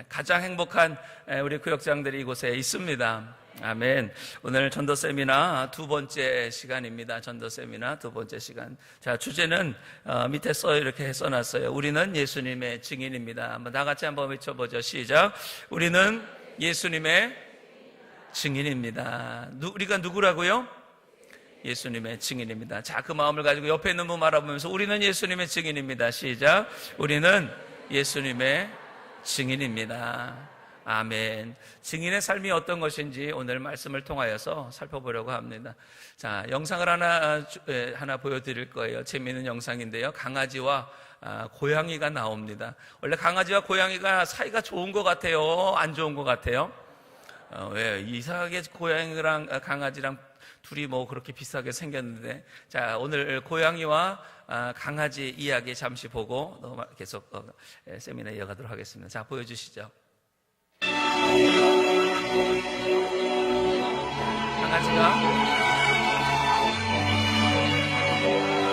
가장 행복한 우리 구역장들이 이곳에 있습니다. 아멘. 오늘 전도 세미나 두 번째 시간입니다. 전도 세미나 두 번째 시간. 자, 주제는 밑에 이렇게 써놨어요. 우리는 예수님의 증인입니다. 한번 다 같이 한번 외쳐보죠. 시작. 우리는 예수님의 증인입니다. 우리가 누구라고요? 예수님의 증인입니다. 자, 그 마음을 가지고 옆에 있는 분 알아보면서 우리는 예수님의 증인입니다. 시작. 우리는 예수님의 증인입니다. 아멘. 증인의 삶이 어떤 것인지 오늘 말씀을 통하여서 살펴보려고 합니다. 자, 영상을 하나 보여드릴 거예요. 재미있는 영상인데요. 강아지와 고양이가 나옵니다. 원래 강아지와 고양이가 사이가 좋은 것 같아요? 안 좋은 것 같아요? 왜? 이상하게 고양이랑 강아지랑 둘이 그렇게 비슷하게 생겼는데, 자, 오늘 고양이와 강아지 이야기 잠시 보고 계속 세미나 이어가도록 하겠습니다. 자, 보여주시죠. 강아지가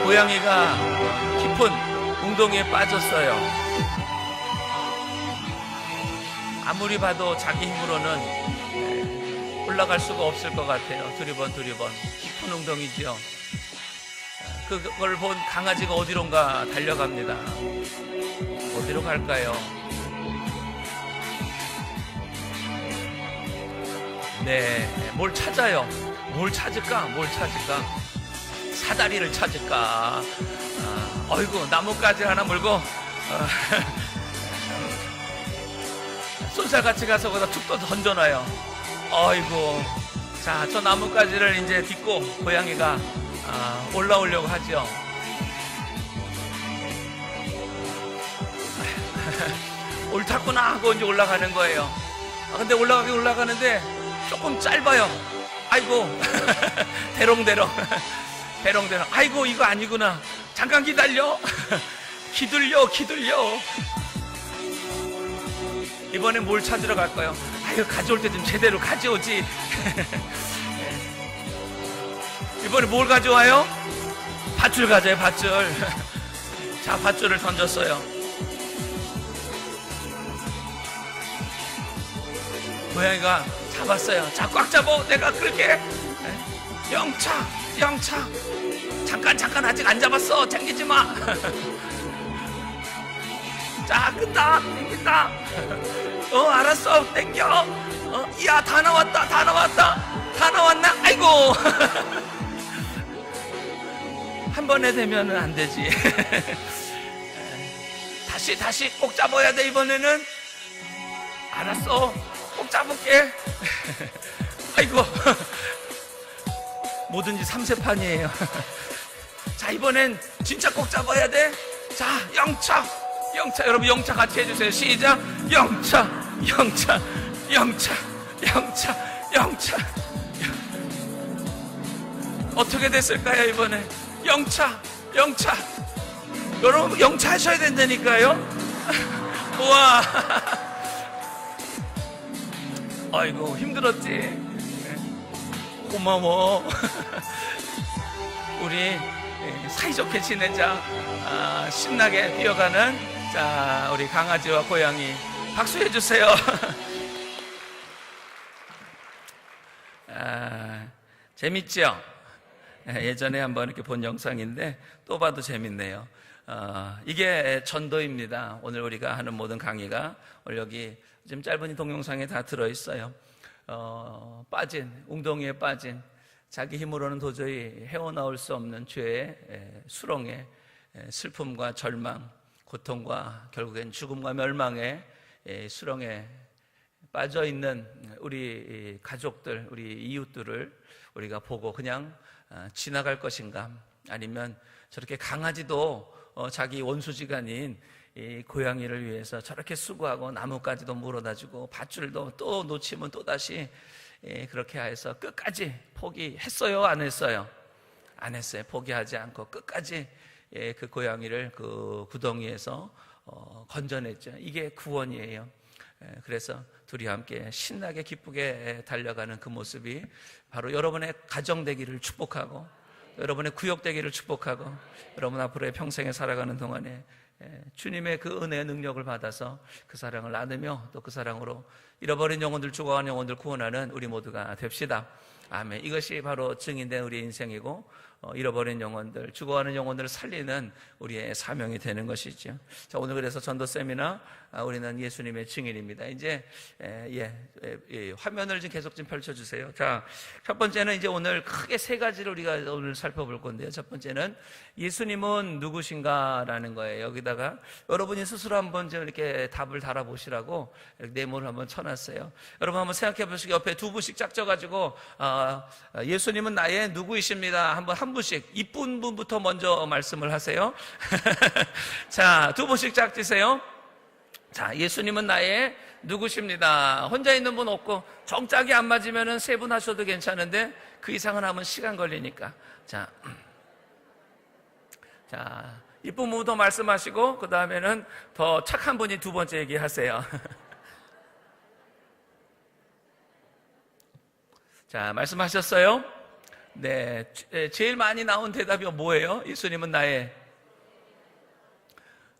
고양이가 깊은 웅덩이에 빠졌어요. 아무리 봐도 자기 힘으로는 올라갈 수가 없을 것 같아요. 두리번 깊은 웅덩이지요. 그걸 본 강아지가 어디론가 달려갑니다. 어디로 갈까요? 네, 뭘 찾아요. 뭘 찾을까? 사다리를 찾을까? 어이구, 나뭇가지 하나 물고 쏜살같이 가서 거기다 툭 던져놔요. 어이구, 자, 저 나뭇가지를 이제 딛고 고양이가 올라오려고 하죠. 옳다구나 하고 이제 올라가는 거예요. 근데 올라가는데 조금 짧아요. 아이고, 대롱대롱. 아이고, 이거 아니구나. 잠깐 기다려. 기둘려. 이번엔 뭘 찾으러 갈까요? 아유, 가져올 때 좀 제대로 가져오지. 이번에 뭘 가져와요? 밧줄 가져요, 밧줄. 자, 밧줄을 던졌어요. 고양이가 잡았어요. 자, 꽉 잡아. 내가 그렇게. 영차. 잠깐, 아직 안 잡았어. 당기지 마. 자, 당긴다. 알았어. 당겨. 야, 다 나왔나? 아이고. 한 번에 되면은 안 되지. 다시 꼭 잡아야 돼. 이번에는. 알았어. 꼭 잡을게. 아이고. 뭐든지 3세판이에요. 자, 이번엔 진짜 꼭 잡아야 돼. 자, 영차. 여러분, 영차 같이 해주세요. 시작. 영차. 어떻게 됐을까요, 이번에? 영차. 여러분, 영차 하셔야 된다니까요. 우와. 아이고, 힘들었지? 고마워. 우리 사이좋게 지내자. 신나게 뛰어가는, 자, 우리 강아지와 고양이 박수해 주세요. 재밌죠? 예전에 한번 이렇게 본 영상인데 또 봐도 재밌네요. 이게 전도입니다. 오늘 우리가 하는 모든 강의가 오늘 여기 좀 짧은 동영상에 다 들어있어요. 웅덩이에 빠진 자기 힘으로는 도저히 헤어나올 수 없는 죄의 수렁에 슬픔과 절망, 고통과 결국엔 죽음과 멸망의 수렁에 빠져있는 우리 가족들, 우리 이웃들을 우리가 보고 그냥 지나갈 것인가, 아니면 저렇게 강아지도 자기 원수지간인 이 고양이를 위해서 저렇게 수고하고 나뭇가지도 물어다주고 밧줄도 또 놓치면 또다시 그렇게 해서 끝까지 포기했어요? 안 했어요? 안 했어요. 포기하지 않고 끝까지 그 고양이를 그 구덩이에서 건져냈죠. 이게 구원이에요. 그래서 둘이 함께 신나게 기쁘게 달려가는 그 모습이 바로 여러분의 가정 되기를 축복하고 여러분의 구역 되기를 축복하고 여러분 앞으로의 평생에 살아가는 동안에 주님의 그 은혜의 능력을 받아서 그 사랑을 나누며 또 그 사랑으로 잃어버린 영혼들, 죽어가는 영혼들 구원하는 우리 모두가 됩시다. 아멘. 이것이 바로 증인된 우리 인생이고 잃어버린 영혼들, 죽어가는 영혼들을 살리는 우리의 사명이 되는 것이죠. 자, 오늘 그래서 전도 세미나 우리는 예수님의 증인입니다. 이제 화면을 좀 계속 좀 펼쳐주세요. 자, 첫 번째는 이제 오늘 크게 세 가지를 우리가 오늘 살펴볼 건데요. 첫 번째는 예수님은 누구신가라는 거예요. 여기다가 여러분이 스스로 한번 좀 이렇게 답을 달아보시라고 네모를 한번 쳐놨어요. 여러분 한번 생각해 보시고 옆에 두 분씩 짝져가지고 예수님은 나의 누구이십니다. 한번 한 분씩 이쁜 분부터 먼저 말씀을 하세요. 자, 두 분씩 짝지세요. 자, 예수님은 나의 누구십니다. 혼자 있는 분 없고 정짝이 안 맞으면 세 분 하셔도 괜찮은데 그 이상은 하면 시간 걸리니까. 자, 이쁜 분부터 말씀하시고 그 다음에는 더 착한 분이 두 번째 얘기하세요. 자, 말씀하셨어요? 네, 제일 많이 나온 대답이 뭐예요? 예수님은 나의.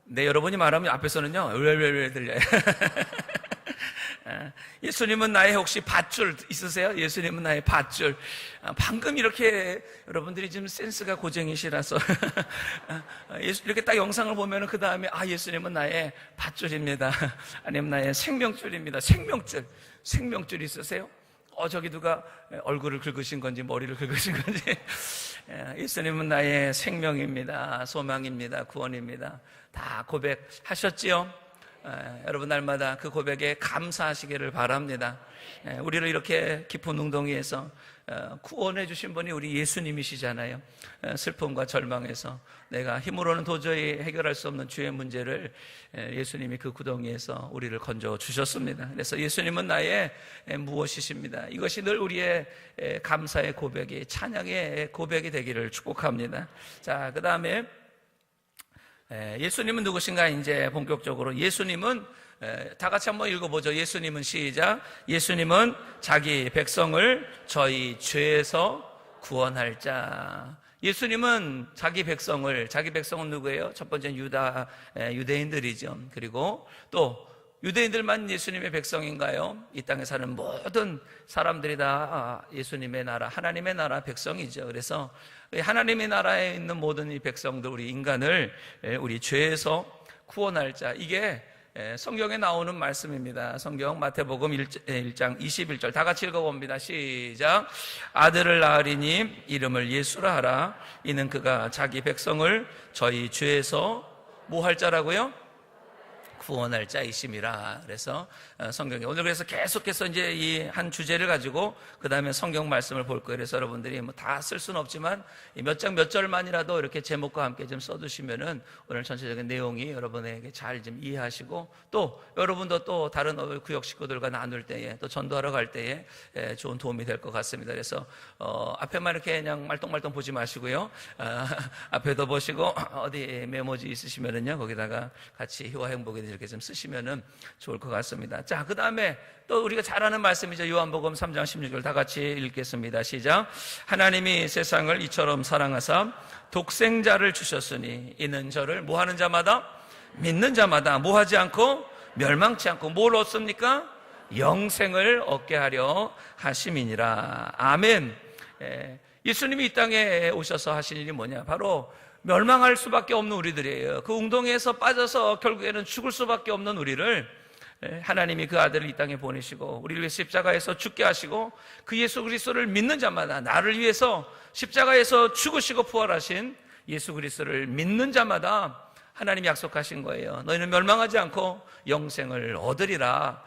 네, 여러분이 말하면 앞에서는요, 왜 들려요? 예수님은 나의 혹시 밧줄 있으세요? 예수님은 나의 밧줄. 방금 이렇게 여러분들이 지금 센스가 고쟁이시라서 이렇게 딱 영상을 보면 그 다음에 예수님은 나의 밧줄입니다. 아니면 나의 생명줄입니다. 생명줄 있으세요? 저기 누가 얼굴을 긁으신 건지 머리를 긁으신 건지. 예수님은 나의 생명입니다. 소망입니다. 구원입니다. 다 고백하셨지요? 여러분 날마다 그 고백에 감사하시기를 바랍니다. 우리를 이렇게 깊은 웅덩이에서 구원해 주신 분이 우리 예수님이시잖아요. 슬픔과 절망에서 내가 힘으로는 도저히 해결할 수 없는 주의 문제를 예수님이 그 구덩이에서 우리를 건져 주셨습니다. 그래서 예수님은 나의 무엇이십니다. 이것이 늘 우리의 감사의 고백이, 찬양의 고백이 되기를 축복합니다. 자, 그 다음에 예수님은 누구신가? 이제 본격적으로 예수님은 다 같이 한번 읽어보죠. 예수님은 시작. 예수님은 자기 백성을 저희 죄에서 구원할 자. 예수님은 자기 백성은 누구예요? 첫 번째는 유대인들이죠. 그리고 또 유대인들만 예수님의 백성인가요? 이 땅에 사는 모든 사람들이 다 예수님의 나라, 하나님의 나라 백성이죠. 그래서 하나님의 나라에 있는 모든 이 백성들, 우리 인간을 우리 죄에서 구원할 자, 이게 성경에 나오는 말씀입니다. 성경 마태복음 1장 21절 다 같이 읽어봅니다. 시작. 아들을 낳으리니 이름을 예수라 하라. 이는 그가 자기 백성을 저희 죄에서 뭐 할 자라고요? 구원할 자이심이라. 그래서 성경에 오늘 그래서 계속해서 이제 이 한 주제를 가지고 그 다음에 성경 말씀을 볼 거예요. 그래서 여러분들이 뭐 다 쓸 수는 없지만 몇 장 몇 절만이라도 이렇게 제목과 함께 좀 써두시면은 오늘 전체적인 내용이 여러분에게 잘 좀 이해하시고 또 여러분도 또 다른 구역 식구들과 나눌 때에 또 전도하러 갈 때에 좋은 도움이 될 것 같습니다. 그래서 앞에만 이렇게 그냥 말똥말똥 보지 마시고요. 앞에도 보시고 어디 메모지 있으시면은요 거기다가 같이 희와 행복에 이렇게 좀 쓰시면은 좋을 것 같습니다. 자, 그 다음에 또 우리가 잘 아는 말씀이죠. 요한복음 3장 16절 다 같이 읽겠습니다. 시작. 하나님이 세상을 이처럼 사랑하사 독생자를 주셨으니 이는 저를 뭐 하는 자마다? 믿는 자마다 뭐 하지 않고? 멸망치 않고 뭘 얻습니까? 영생을 얻게 하려 하심이니라. 아멘. 예수님이 이 땅에 오셔서 하신 일이 뭐냐? 바로 멸망할 수밖에 없는 우리들이에요. 그 웅덩이에서 빠져서 결국에는 죽을 수밖에 없는 우리를 하나님이 그 아들을 이 땅에 보내시고 우리를 위해 십자가에서 죽게 하시고 그 예수 그리스도를 믿는 자마다, 나를 위해서 십자가에서 죽으시고 부활하신 예수 그리스도를 믿는 자마다 하나님이 약속하신 거예요. 너희는 멸망하지 않고 영생을 얻으리라.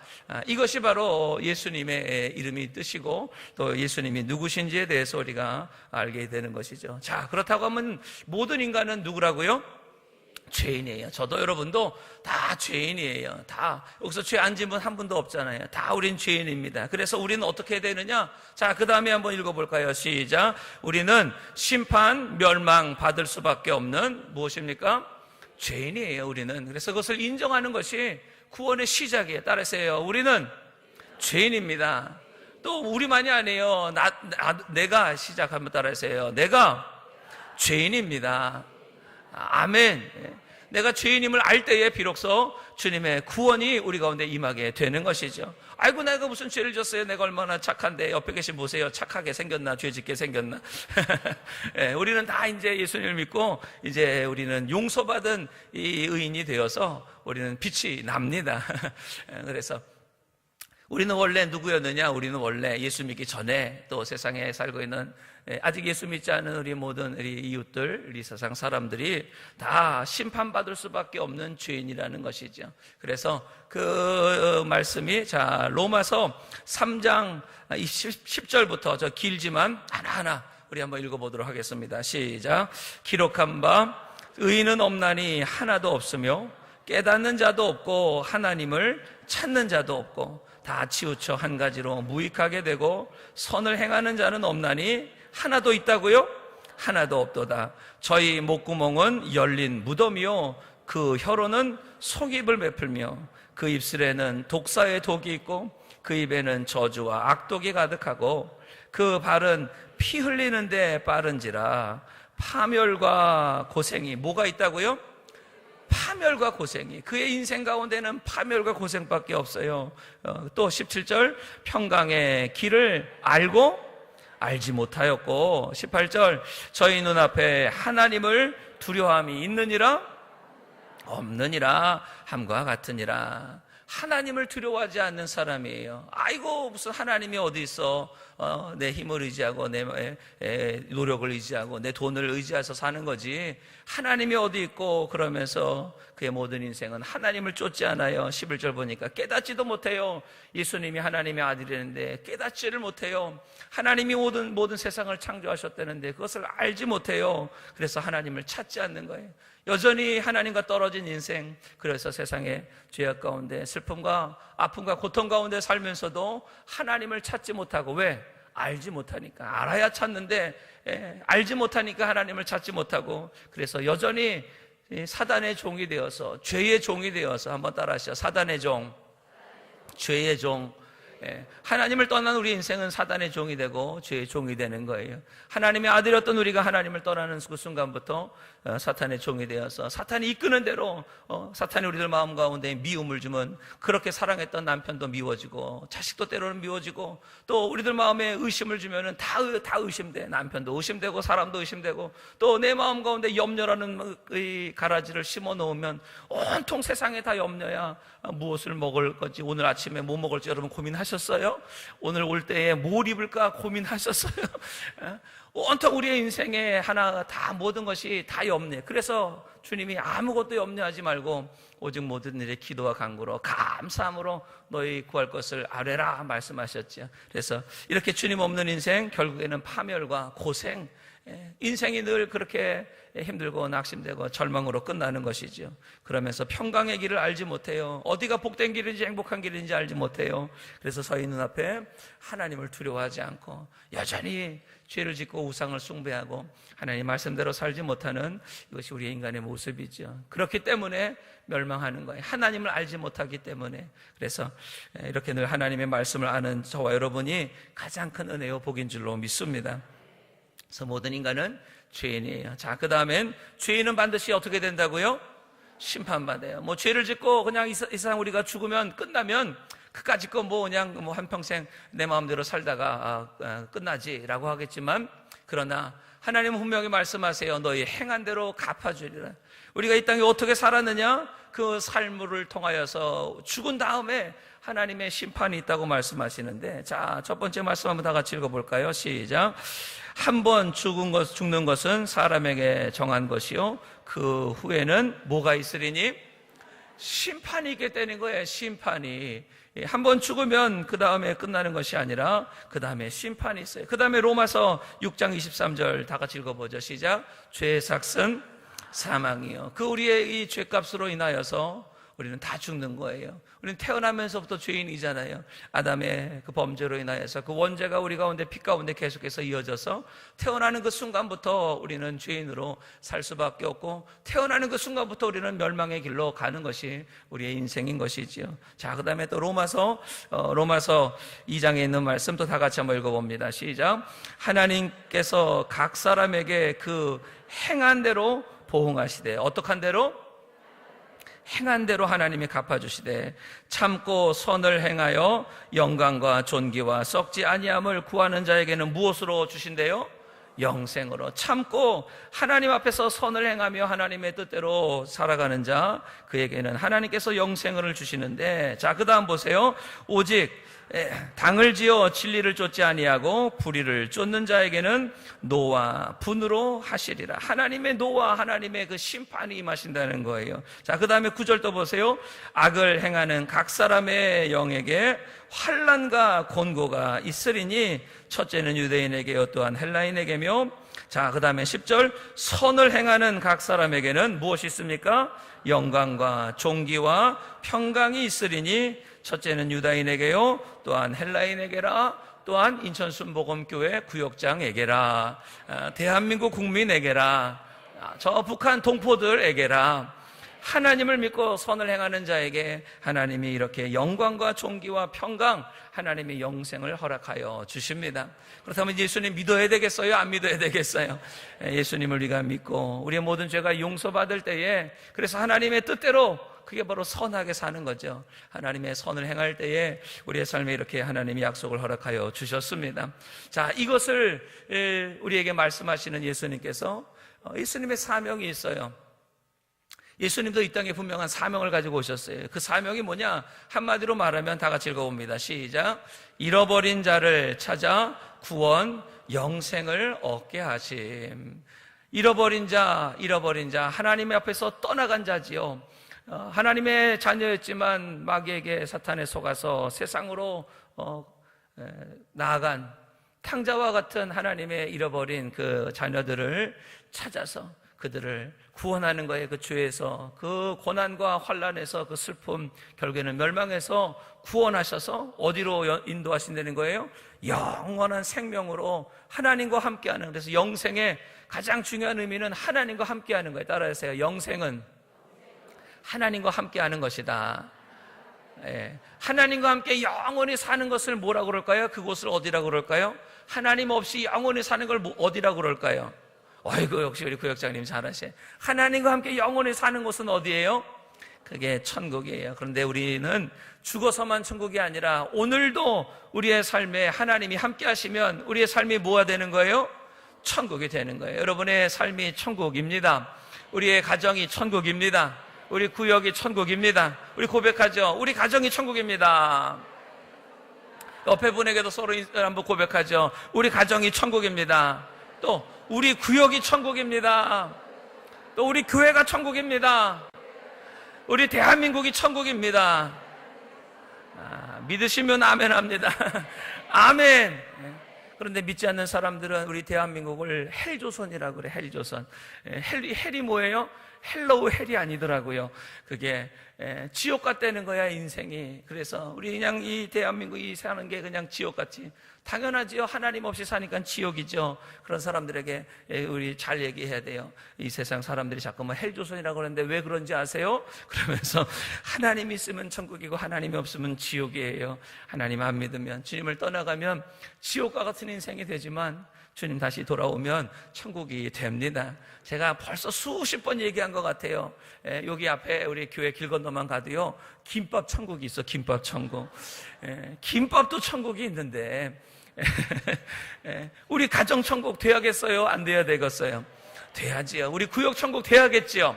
이것이 바로 예수님의 이름이 뜻이고 또 예수님이 누구신지에 대해서 우리가 알게 되는 것이죠. 자, 그렇다고 하면 모든 인간은 누구라고요? 죄인이에요. 저도 여러분도 다 죄인이에요. 다 여기서 죄 안 지은 분 한 분도 없잖아요. 다 우린 죄인입니다. 그래서 우리는 어떻게 해야 되느냐? 자, 그 다음에 한번 읽어볼까요? 시작. 우리는 심판, 멸망 받을 수밖에 없는 무엇입니까? 죄인이에요. 우리는. 그래서 그것을 인정하는 것이 구원의 시작이에요. 따라서요. 우리는 죄인입니다. 또 우리만이 아니에요. 내가 시작하면 따라서요. 내가 죄인입니다. 아멘. 내가 죄인임을 알 때에 비로소 주님의 구원이 우리 가운데 임하게 되는 것이죠. 아이고, 내가 무슨 죄를 졌어요? 내가 얼마나 착한데. 옆에 계신 보세요. 착하게 생겼나? 죄 짓게 생겼나? 예, 우리는 다 이제 예수님을 믿고 이제 우리는 용서받은 이 의인이 되어서 우리는 빛이 납니다. 그래서 우리는 원래 누구였느냐? 우리는 원래 예수 믿기 전에 또 세상에 살고 있는 아직 예수 믿지 않은 우리 모든 우리 이웃들, 우리 세상 사람들이 다 심판받을 수밖에 없는 죄인이라는 것이죠. 그래서 그 말씀이 자 로마서 3장 10절부터 저 길지만 하나하나 우리 한번 읽어보도록 하겠습니다. 시작. 기록한 바 의인은 없나니 하나도 없으며 깨닫는 자도 없고 하나님을 찾는 자도 없고 다 치우쳐 한 가지로 무익하게 되고 선을 행하는 자는 없나니 하나도 있다고요? 하나도 없도다. 저희 목구멍은 열린 무덤이요 그 혀로는 속입을 베풀며 그 입술에는 독사의 독이 있고 그 입에는 저주와 악독이 가득하고 그 발은 피 흘리는데 빠른지라. 파멸과 고생이 뭐가 있다고요? 파멸과 고생이, 그의 인생 가운데는 파멸과 고생밖에 없어요. 또 17절 평강의 길을 알고 알지 못하였고 18절 저희 눈앞에 하나님을 두려움이 있느니라 없느니라 함과 같으니라. 하나님을 두려워하지 않는 사람이에요. 아이고 무슨 하나님이 어디 있어. 내 힘을 의지하고 내 노력을 의지하고 내 돈을 의지해서 사는 거지 하나님이 어디 있고 그러면서 그의 모든 인생은 하나님을 쫓지 않아요. 11절 보니까 깨닫지도 못해요. 예수님이 하나님의 아들이었는데 깨닫지를 못해요. 하나님이 모든 세상을 창조하셨다는데 그것을 알지 못해요. 그래서 하나님을 찾지 않는 거예요. 여전히 하나님과 떨어진 인생. 그래서 세상의 죄악 가운데 슬픔과 아픔과 고통 가운데 살면서도 하나님을 찾지 못하고. 왜? 알지 못하니까. 알아야 찾는데 알지 못하니까 하나님을 찾지 못하고. 그래서 여전히 사단의 종이 되어서, 죄의 종이 되어서, 한번 따라하시죠. 사단의 종, 죄의 종. 하나님을 떠난 우리 인생은 사단의 종이 되고 죄의 종이 되는 거예요. 하나님의 아들이었던 우리가 하나님을 떠나는 그 순간부터 사탄의 종이 되어서 사탄이 이끄는 대로 사탄이 우리들 마음 가운데 미움을 주면 그렇게 사랑했던 남편도 미워지고 자식도 때로는 미워지고 또 우리들 마음에 의심을 주면은 다 의심돼. 남편도 의심되고 사람도 의심되고 또 내 마음 가운데 염려라는 이 가라지를 심어 놓으면 온통 세상에 다 염려야. 무엇을 먹을 건지, 오늘 아침에 뭐 먹을지 여러분 고민하셨어요? 오늘 올 때에 뭘 입을까 고민하셨어요? 온통 우리의 인생에 하나 다 모든 것이 다 염려. 그래서 주님이 아무것도 염려하지 말고 오직 모든 일에 기도와 간구로 감사함으로 너희 구할 것을 아뢰라 말씀하셨죠. 그래서 이렇게 주님 없는 인생, 결국에는 파멸과 고생, 인생이 늘 그렇게 힘들고 낙심되고 절망으로 끝나는 것이죠. 그러면서 평강의 길을 알지 못해요. 어디가 복된 길인지 행복한 길인지 알지 못해요. 그래서 저희 눈앞에 하나님을 두려워하지 않고 여전히 죄를 짓고 우상을 숭배하고 하나님 말씀대로 살지 못하는 이것이 우리의 인간의 모습이죠. 그렇기 때문에 멸망하는 거예요. 하나님을 알지 못하기 때문에. 그래서 이렇게 늘 하나님의 말씀을 아는 저와 여러분이 가장 큰 은혜요 복인 줄로 믿습니다. 그래서 모든 인간은 죄인이에요. 자, 그 다음엔 죄인은 반드시 어떻게 된다고요? 심판받아요. 뭐 죄를 짓고 그냥 이 세상 우리가 죽으면 끝나면 그까짓 거 뭐 그냥 뭐 한평생 내 마음대로 살다가 끝나지라고 하겠지만, 그러나 하나님은 분명히 말씀하세요. 너희 행한 대로 갚아주리라. 우리가 이 땅에 어떻게 살았느냐? 그 삶을 통하여서 죽은 다음에 하나님의 심판이 있다고 말씀하시는데, 자, 첫 번째 말씀 한번 다 같이 읽어볼까요? 시작. 한 번 죽는 것은 사람에게 정한 것이요 그 후에는 뭐가 있으리니? 심판이 있게 되는 거예요. 심판이. 한 번 죽으면 그 다음에 끝나는 것이 아니라 그 다음에 심판이 있어요. 그 다음에 로마서 6장 23절 다 같이 읽어보죠. 시작. 죄의 삭은 사망이요. 그 우리의 이 죄값으로 인하여서 우리는 다 죽는 거예요. 우리는 태어나면서부터 죄인이잖아요. 아담의 그 범죄로 인하여서 그 원죄가 우리 가운데 피 가운데 계속해서 이어져서 태어나는 그 순간부터 우리는 죄인으로 살 수밖에 없고, 태어나는 그 순간부터 우리는 멸망의 길로 가는 것이 우리의 인생인 것이지요. 자, 그 다음에 또 로마서 2장에 있는 말씀 또 다 같이 한번 읽어봅니다. 시작. 하나님께서 각 사람에게 그 행한 대로 보응하시되. 어떡한 대로? 행한 대로 하나님이 갚아주시되 참고 선을 행하여 영광과 존귀와 썩지 아니함을 구하는 자에게는 무엇으로 주신대요? 영생으로. 참고 하나님 앞에서 선을 행하며 하나님의 뜻대로 살아가는 자, 그에게는 하나님께서 영생을 주시는데, 자, 그 다음 보세요. 오직 당을 지어 진리를 쫓지 아니하고 불의를 쫓는 자에게는 노와 분으로 하시리라. 하나님의 노와 하나님의 그 심판이 임하신다는 거예요. 자, 그 다음에 9절 또 보세요. 악을 행하는 각 사람의 영에게 환난과 곤고가 있으리니 첫째는 유대인에게요 또한 헬라인에게며, 자, 그 다음에 10절 선을 행하는 각 사람에게는 무엇이 있습니까? 영광과 존귀와 평강이 있으리니 첫째는 유다인에게요 또한 헬라인에게라, 또한 인천순복음교회 구역장에게라, 대한민국 국민에게라, 저 북한 동포들에게라. 하나님을 믿고 선을 행하는 자에게 하나님이 이렇게 영광과 존귀와 평강, 하나님의 영생을 허락하여 주십니다. 그렇다면 예수님 믿어야 되겠어요? 안 믿어야 되겠어요? 예수님을 우리가 믿고 우리의 모든 죄가 용서받을 때에, 그래서 하나님의 뜻대로, 그게 바로 선하게 사는 거죠. 하나님의 선을 행할 때에 우리의 삶에 이렇게 하나님이 약속을 허락하여 주셨습니다. 자, 이것을 우리에게 말씀하시는 예수님께서, 예수님의 사명이 있어요. 예수님도 이 땅에 분명한 사명을 가지고 오셨어요. 그 사명이 뭐냐? 한마디로 말하면 다 같이 읽어봅니다. 시작. 잃어버린 자를 찾아 구원, 영생을 얻게 하심. 잃어버린 자, 하나님의 앞에서 떠나간 자지요. 하나님의 자녀였지만 마귀에게, 사탄에 속아서 세상으로 나아간 탕자와 같은 하나님의 잃어버린 그 자녀들을 찾아서 그들을 구원하는 거예요. 그 죄에서, 그 고난과 환난에서, 그 슬픔, 결국에는 멸망에서 구원하셔서 어디로 인도하신다는 거예요? 영원한 생명으로 하나님과 함께하는. 그래서 영생의 가장 중요한 의미는 하나님과 함께하는 거예요. 따라하세요. 영생은 하나님과 함께하는 것이다. 예. 하나님과 함께 영원히 사는 것을 뭐라고 그럴까요? 그곳을 어디라고 그럴까요? 하나님 없이 영원히 사는 걸 어디라고 그럴까요? 어이구, 역시 우리 구역장님 잘하셔. 하나님과 함께 영원히 사는 곳은 어디예요? 그게 천국이에요. 그런데 우리는 죽어서만 천국이 아니라 오늘도 우리의 삶에 하나님이 함께 하시면 우리의 삶이 뭐가 되는 거예요? 천국이 되는 거예요. 여러분의 삶이 천국입니다. 우리의 가정이 천국입니다. 우리 구역이 천국입니다. 우리 고백하죠. 우리 가정이 천국입니다. 옆에 분에게도 서로 한번 고백하죠. 우리 가정이 천국입니다. 또 우리 구역이 천국입니다. 또 우리 교회가 천국입니다. 우리 대한민국이 천국입니다. 믿으시면 아멘 합니다. 아멘. 그런데 믿지 않는 사람들은 우리 대한민국을 헬조선이라고 그래. 헬조선. 헬이 뭐예요? 헬로우 헬이 아니더라고요. 그게 지옥 같다는 거야, 인생이. 그래서 우리 그냥 이 대한민국이 사는 게 그냥 지옥같이. 당연하지요. 하나님 없이 사니까 지옥이죠. 그런 사람들에게 우리 잘 얘기해야 돼요. 이 세상 사람들이 자꾸만 헬조선이라고 그러는데 왜 그런지 아세요? 그러면서 하나님이 있으면 천국이고 하나님이 없으면 지옥이에요. 하나님 안 믿으면, 주님을 떠나가면 지옥과 같은 인생이 되지만 주님 다시 돌아오면 천국이 됩니다. 제가 벌써 수십 번 얘기한 것 같아요. 여기 앞에 우리 교회 길 건너만 가도요, 김밥 천국이 있어. 김밥 천국. 김밥도 천국이 있는데 우리 가정 천국 돼야겠어요? 안 돼야 되겠어요? 돼야지요. 우리 구역 천국 돼야겠지요.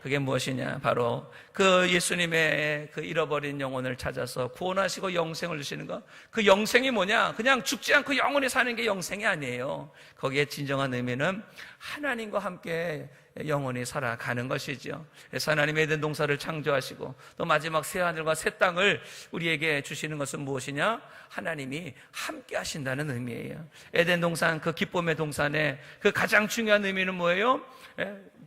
그게 무엇이냐? 바로 그 예수님의 그 잃어버린 영혼을 찾아서 구원하시고 영생을 주시는 것. 그 영생이 뭐냐? 그냥 죽지 않고 영원히 사는 게 영생이 아니에요. 거기에 진정한 의미는 하나님과 함께 영원히 살아가는 것이죠. 그래서 하나님의 에덴 동산을 창조하시고 또 마지막 새 하늘과 새 땅을 우리에게 주시는 것은 무엇이냐? 하나님이 함께 하신다는 의미예요. 에덴 동산, 그 기쁨의 동산에 그 가장 중요한 의미는 뭐예요?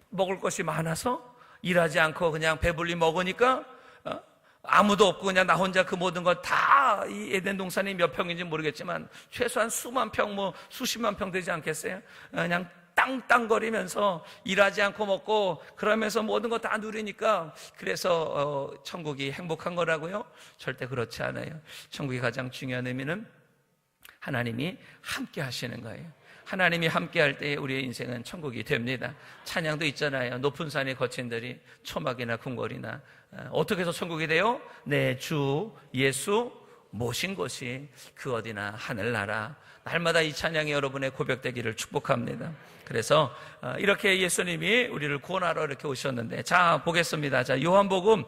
먹을 것이 많아서 일하지 않고 그냥 배불리 먹으니까 아무도 없고 그냥 나 혼자 그 모든 것 다 이 에덴 동산이 몇 평인지 모르겠지만 최소한 수만 평, 수십만 평 되지 않겠어요? 그냥 땅땅거리면서 일하지 않고 먹고 그러면서 모든 거 다 누리니까 그래서 천국이 행복한 거라고요? 절대 그렇지 않아요. 천국의 가장 중요한 의미는 하나님이 함께 하시는 거예요. 하나님이 함께할 때 우리의 인생은 천국이 됩니다. 찬양도 있잖아요. 높은 산에 거친들이 초막이나 궁궐이나 어떻게 해서 천국이 돼요? 내 주 예수 모신 곳이 그 어디나 하늘나라. 날마다 이 찬양이 여러분의 고백되기를 축복합니다. 그래서 이렇게 예수님이 우리를 구원하러 이렇게 오셨는데, 자 보겠습니다. 자 요한복음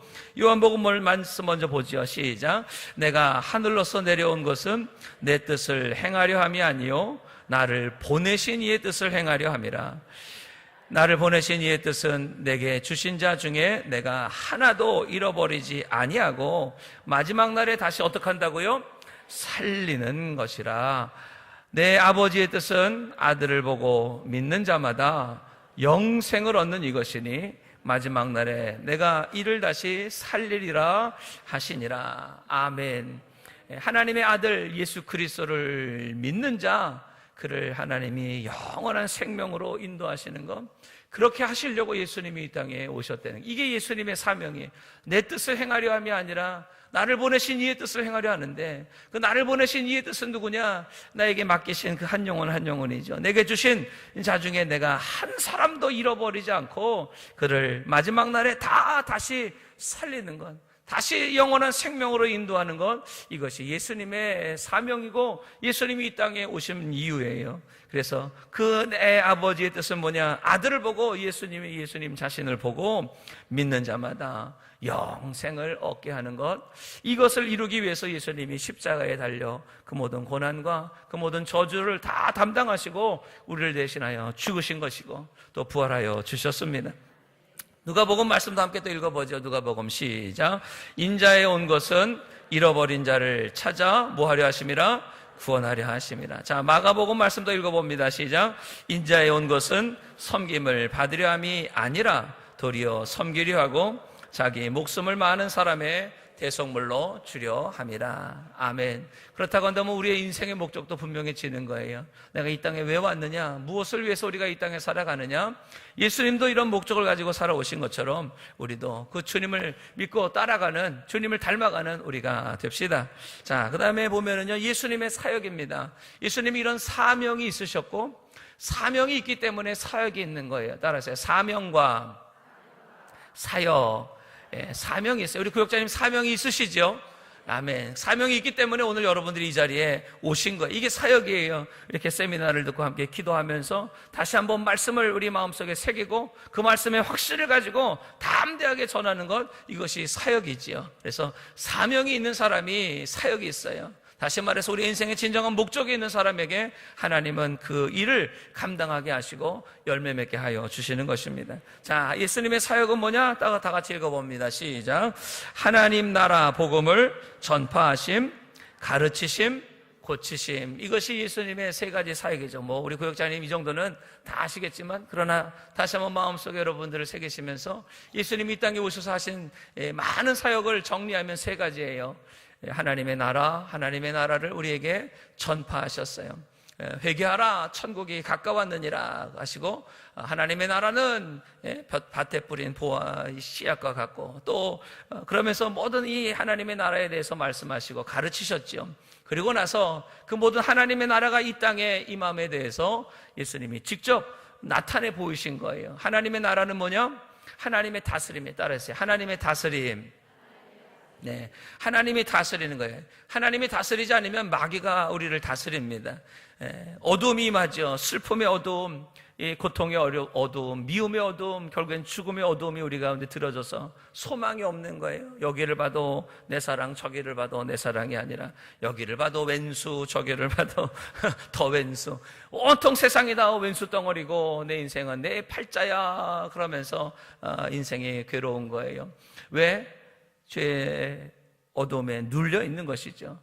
말씀 먼저 보죠. 시작. 내가 하늘로서 내려온 것은 내 뜻을 행하려 함이 아니요 나를 보내신 이의 뜻을 행하려 함이라. 나를 보내신 이의 뜻은 내게 주신 자 중에 내가 하나도 잃어버리지 아니하고 마지막 날에 다시 어떻게 한다고요? 살리는 것이라. 내 아버지의 뜻은 아들을 보고 믿는 자마다 영생을 얻는 이것이니 마지막 날에 내가 이를 다시 살리리라 하시니라. 아멘. 하나님의 아들 예수 그리스도를 믿는 자, 그를 하나님이 영원한 생명으로 인도하시는 것, 그렇게 하시려고 예수님이 이 땅에 오셨다는, 이게 예수님의 사명이에요. 내 뜻을 행하려 함이 아니라 나를 보내신 이의 뜻을 행하려 하는데, 그 나를 보내신 이의 뜻은 누구냐? 나에게 맡기신 그 한 영혼이죠. 내게 주신 자 중에 내가 한 사람도 잃어버리지 않고 그를 마지막 날에 다시 살리는 것, 다시 영원한 생명으로 인도하는 것, 이것이 예수님의 사명이고 예수님이 이 땅에 오신 이유예요. 그래서 그 내 아버지의 뜻은 뭐냐? 아들을 보고 예수님 자신을 보고 믿는 자마다 영생을 얻게 하는 것, 이것을 이루기 위해서 예수님이 십자가에 달려 그 모든 고난과 그 모든 저주를 다 담당하시고 우리를 대신하여 죽으신 것이고 또 부활하여 주셨습니다. 누가복음 말씀도 함께 또 읽어보죠. 누가복음 시작. 인자에 온 것은 잃어버린 자를 찾아 뭐하려 하심이라? 구원하려 하심이라. 자, 마가복음 말씀도 읽어봅니다. 시작. 인자에 온 것은 섬김을 받으려 함이 아니라 도리어 섬기려 하고 자기 목숨을 많은 사람의 대속물로 주려 함이라. 아멘. 그렇다고 한다면 우리의 인생의 목적도 분명해지는 거예요. 내가 이 땅에 왜 왔느냐? 무엇을 위해서 우리가 이 땅에 살아가느냐? 예수님도 이런 목적을 가지고 살아오신 것처럼 우리도 그 주님을 믿고 따라가는, 주님을 닮아가는 우리가 됩시다. 자, 그 다음에 보면은요, 예수님의 사역입니다. 예수님이 이런 사명이 있으셨고, 사명이 있기 때문에 사역이 있는 거예요. 따라서 사명과 사역, 사명이 있어요. 우리 구역장님 사명이 있으시죠? 아멘. 사명이 있기 때문에 오늘 여러분들이 이 자리에 오신 거예요. 이게 사역이에요. 이렇게 세미나를 듣고 함께 기도하면서 다시 한번 말씀을 우리 마음속에 새기고 그 말씀의 확신을 가지고 담대하게 전하는 것, 이것이 사역이지요. 그래서 사명이 있는 사람이 사역이 있어요. 다시 말해서 우리 인생의 진정한 목적이 있는 사람에게 하나님은 그 일을 감당하게 하시고 열매 맺게 하여 주시는 것입니다. 자, 예수님의 사역은 뭐냐? 다 같이 읽어봅니다. 시작. 하나님 나라 복음을 전파하심, 가르치심, 고치심. 이것이 예수님의 세 가지 사역이죠. 우리 구역장님 이 정도는 다 아시겠지만, 그러나 다시 한번 마음속에 여러분들을 새기시면서 예수님이 이 땅에 오셔서 하신 많은 사역을 정리하면 세 가지예요. 하나님의 나라를 우리에게 전파하셨어요. 회개하라, 천국이 가까웠느니라 하시고, 하나님의 나라는 밭에 뿌린 보화 씨앗과 같고, 또 그러면서 모든 이 하나님의 나라에 대해서 말씀하시고 가르치셨죠. 그리고 나서 그 모든 하나님의 나라가 이 땅에 임함에 대해서 예수님이 직접 나타내 보이신 거예요. 하나님의 나라는 뭐냐? 하나님의 다스림에 따라서 하나님의 다스림. 네, 하나님이 다스리는 거예요. 하나님이 다스리지 않으면 마귀가 우리를 다스립니다. 어두움이 임하죠. 슬픔의 어두움, 고통의 어두움, 미움의 어두움, 결국엔 죽음의 어두움이 우리 가운데 들어져서 소망이 없는 거예요. 여기를 봐도 내 사랑, 저기를 봐도 내 사랑이 아니라 여기를 봐도 왼수, 저기를 봐도 더 왼수, 온통 세상이 다 왼수 덩어리고 내 인생은 내 팔자야, 그러면서 인생이 괴로운 거예요. 왜? 죄의 어둠에 눌려 있는 것이죠.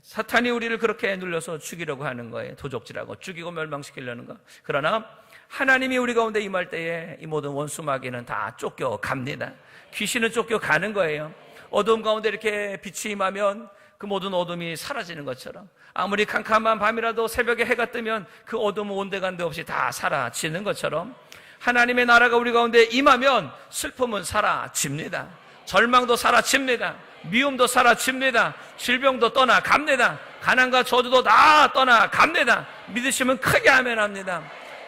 사탄이 우리를 그렇게 눌려서 죽이려고 하는 거예요. 도적질하고 죽이고 멸망시키려는 거. 그러나 하나님이 우리 가운데 임할 때에 이 모든 원수 마귀는 다 쫓겨갑니다. 귀신은 쫓겨가는 거예요. 어둠 가운데 이렇게 빛이 임하면 그 모든 어둠이 사라지는 것처럼, 아무리 캄캄한 밤이라도 새벽에 해가 뜨면 그 어둠은 온데간데 없이 다 사라지는 것처럼, 하나님의 나라가 우리 가운데 임하면 슬픔은 사라집니다. 절망도 사라집니다. 미움도 사라집니다. 질병도 떠나갑니다. 가난과 저주도 다 떠나갑니다. 믿으시면 크게 아멘합니다.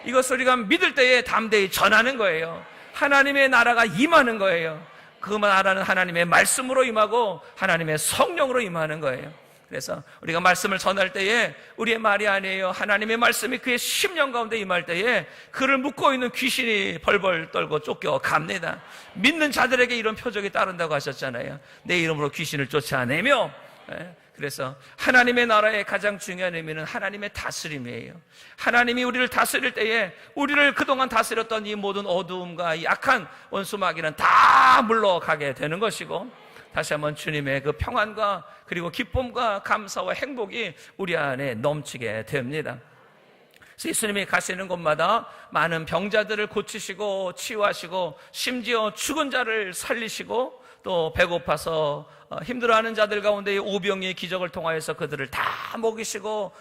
이것을 우리가 믿을 때에 담대히 전하는 거예요. 하나님의 나라가 임하는 거예요. 그 나라는 하나님의 말씀으로 임하고 하나님의 성령으로 임하는 거예요. 그래서 우리가 말씀을 전할 때에 우리의 말이 아니에요. 하나님의 말씀이 그의 심령 가운데 임할 때에 그를 묶고 있는 귀신이 벌벌 떨고 쫓겨갑니다. 믿는 자들에게 이런 표적이 따른다고 하셨잖아요. 내 이름으로 귀신을 쫓아내며. 그래서 하나님의 나라의 가장 중요한 의미는 하나님의 다스림이에요. 하나님이 우리를 다스릴 때에 우리를 그동안 다스렸던 이 모든 어두움과 이 악한 원수마귀는 다 물러가게 되는 것이고, 다시 한번 주님의 그 평안과 그리고 기쁨과 감사와 행복이 우리 안에 넘치게 됩니다. 그래서 예수님이 가시는 곳마다 많은 병자들을 고치시고 치유하시고 심지어 죽은 자를 살리시고 또 배고파서 힘들어하는 자들 가운데 오병이의 기적을 통하여서 그들을 다 먹이시고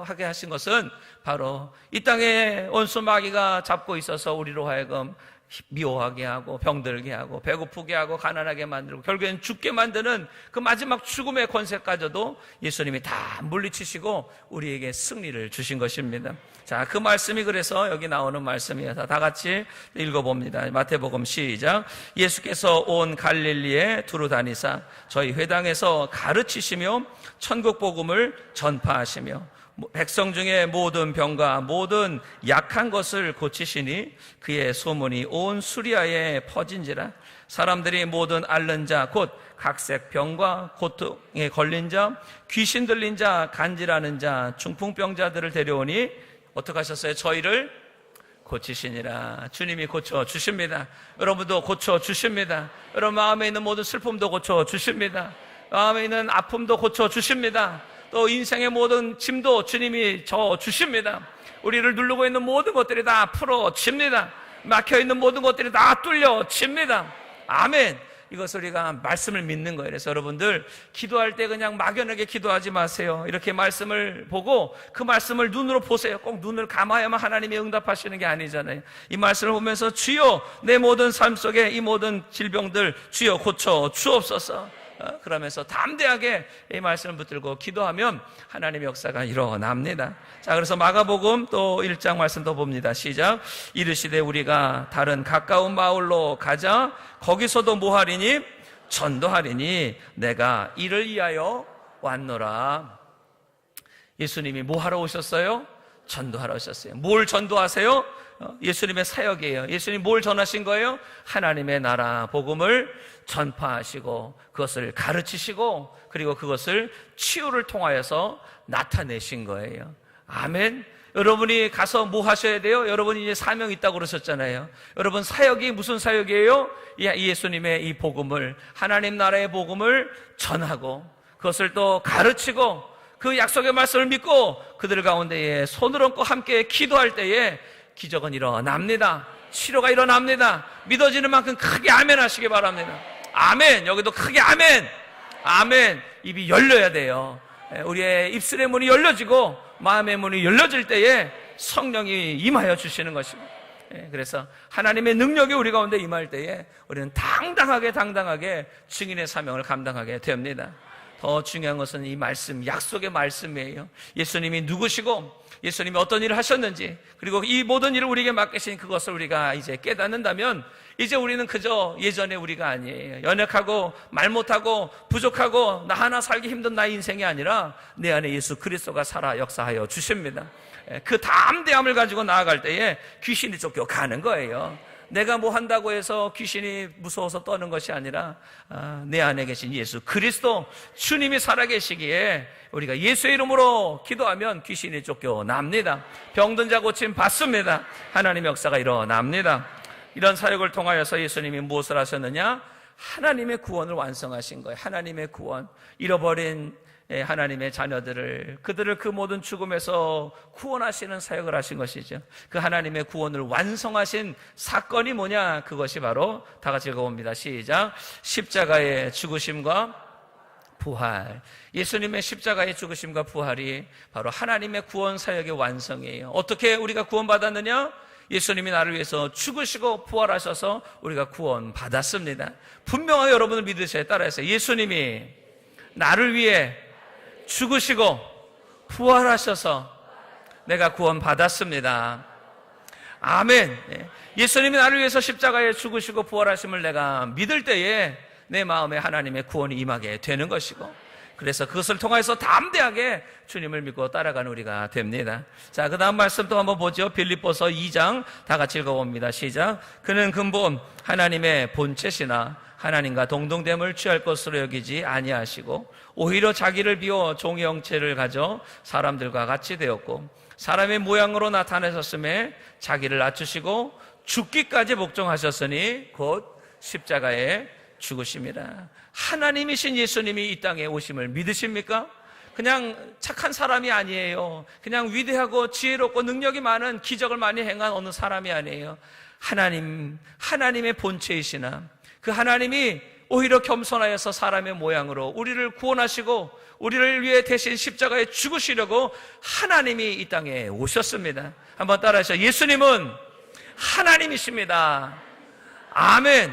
하게 하신 것은 바로 이 땅에 원수 마귀가 잡고 있어서 우리로 하여금 미워하게 하고 병들게 하고 배고프게 하고 가난하게 만들고 결국엔 죽게 만드는 그 마지막 죽음의 권세까지도 예수님이 다 물리치시고 우리에게 승리를 주신 것입니다. 자, 그 말씀이 그래서 여기 나오는 말씀이에요. 다 같이 읽어봅니다. 마태복음 시작. 예수께서 온 갈릴리에 두루 다니사 저희 회당에서 가르치시며 천국 복음을 전파하시며 백성 중에 모든 병과 모든 약한 것을 고치시니 그의 소문이 온 수리아에 퍼진지라. 사람들이 모든 앓는 자 곧 각색 병과 고통에 걸린 자, 귀신 들린 자, 간질하는 자, 중풍병자들을 데려오니 어떻게 하셨어요? 저희를 고치시니라. 주님이 고쳐주십니다. 여러분도 고쳐주십니다. 여러분 마음에 있는 모든 슬픔도 고쳐주십니다. 마음에 있는 아픔도 고쳐주십니다. 또 인생의 모든 짐도 주님이 져주십니다. 우리를 누르고 있는 모든 것들이 다 풀어집니다. 막혀있는 모든 것들이 다 뚫려집니다. 아멘. 이것을 우리가 말씀을 믿는 거예요. 그래서 여러분들 기도할 때 그냥 막연하게 기도하지 마세요. 이렇게 말씀을 보고 그 말씀을 눈으로 보세요. 꼭 눈을 감아야만 하나님이 응답하시는 게 아니잖아요. 이 말씀을 보면서 주여 내 모든 삶 속에 이 모든 질병들 주여 고쳐 주옵소서. 그러면서 담대하게 이 말씀을 붙들고 기도하면 하나님의 역사가 일어납니다. 자, 그래서 마가복음 또 1장 말씀 더 봅니다. 시작. 이르시되 우리가 다른 가까운 마을로 가자. 거기서도 뭐하리니? 전도하리니 내가 이를 위하여 왔노라. 예수님이 뭐하러 오셨어요? 전도하러 오셨어요. 뭘 전도하세요? 예수님의 사역이에요. 예수님이 뭘 전하신 거예요? 하나님의 나라 복음을 전파하시고 그것을 가르치시고 그리고 그것을 치유를 통하여서 나타내신 거예요. 아멘. 여러분이 가서 뭐 하셔야 돼요? 여러분이 이제 사명이 있다고 그러셨잖아요. 여러분 사역이 무슨 사역이에요? 예수님의 이 복음을, 하나님 나라의 복음을 전하고 그것을 또 가르치고 그 약속의 말씀을 믿고 그들 가운데에 손을 얹고 함께 기도할 때에 기적은 일어납니다. 치료가 일어납니다. 믿어지는 만큼 크게 아멘 하시기 바랍니다. 아멘. 여기도 크게 아멘. 아멘. 입이 열려야 돼요. 우리의 입술의 문이 열려지고 마음의 문이 열려질 때에 성령이 임하여 주시는 것입니다. 그래서 하나님의 능력이 우리 가운데 임할 때에 우리는 당당하게 증인의 사명을 감당하게 됩니다. 더 중요한 것은 이 말씀, 약속의 말씀이에요. 예수님이 누구시고 예수님이 어떤 일을 하셨는지 그리고 이 모든 일을 우리에게 맡기신 그것을 우리가 이제 깨닫는다면 이제 우리는 그저 예전의 우리가 아니에요. 연약하고 말 못하고 부족하고 나 하나 살기 힘든 나의 인생이 아니라 내 안에 예수 그리스도가 살아 역사하여 주십니다. 그 담대함을 가지고 나아갈 때에 귀신이 쫓겨가는 거예요. 내가 뭐 한다고 해서 귀신이 무서워서 떠는 것이 아니라 내 안에 계신 예수 그리스도 주님이 살아계시기에 우리가 예수의 이름으로 기도하면 귀신이 쫓겨납니다. 병든 자 고침 받습니다. 하나님의 역사가 일어납니다. 이런 사역을 통하여서 예수님이 무엇을 하셨느냐? 하나님의 구원을 완성하신 거예요. 하나님의 구원, 잃어버린 하나님의 자녀들을 그들을 그 모든 죽음에서 구원하시는 사역을 하신 것이죠. 그 하나님의 구원을 완성하신 사건이 뭐냐? 그것이 바로 다 같이 읽어봅니다. 시작. 십자가의 죽으심과 부활. 예수님의 십자가의 죽으심과 부활이 바로 하나님의 구원 사역의 완성이에요. 어떻게 우리가 구원받았느냐? 예수님이 나를 위해서 죽으시고 부활하셔서 우리가 구원받았습니다. 분명하게 여러분을 믿으셔야 따라해서 예수님이 나를 위해 죽으시고 부활하셔서 내가 구원받았습니다. 아멘. 예수님이 나를 위해서 십자가에 죽으시고 부활하심을 내가 믿을 때에 내 마음에 하나님의 구원이 임하게 되는 것이고, 그래서 그것을 통해서 담대하게 주님을 믿고 따라가는 우리가 됩니다. 자, 그 다음 말씀 또 한번 보죠. 빌립보서 2장 다 같이 읽어봅니다. 시작. 그는 근본 하나님의 본체시나 하나님과 동등됨을 취할 것으로 여기지 아니하시고 오히려 자기를 비워 종의 형체를 가져 사람들과 같이 되었고 사람의 모양으로 나타내셨음에 자기를 낮추시고 죽기까지 복종하셨으니 곧 십자가에 죽으심이라. 하나님이신 예수님이 이 땅에 오심을 믿으십니까? 그냥 착한 사람이 아니에요. 그냥 위대하고 지혜롭고 능력이 많은 기적을 많이 행한 어느 사람이 아니에요. 하나님의 본체이시나 그 하나님이 오히려 겸손하여서 사람의 모양으로 우리를 구원하시고 우리를 위해 대신 십자가에 죽으시려고 하나님이 이 땅에 오셨습니다. 한번 따라하시죠. 예수님은 하나님이십니다. 아멘.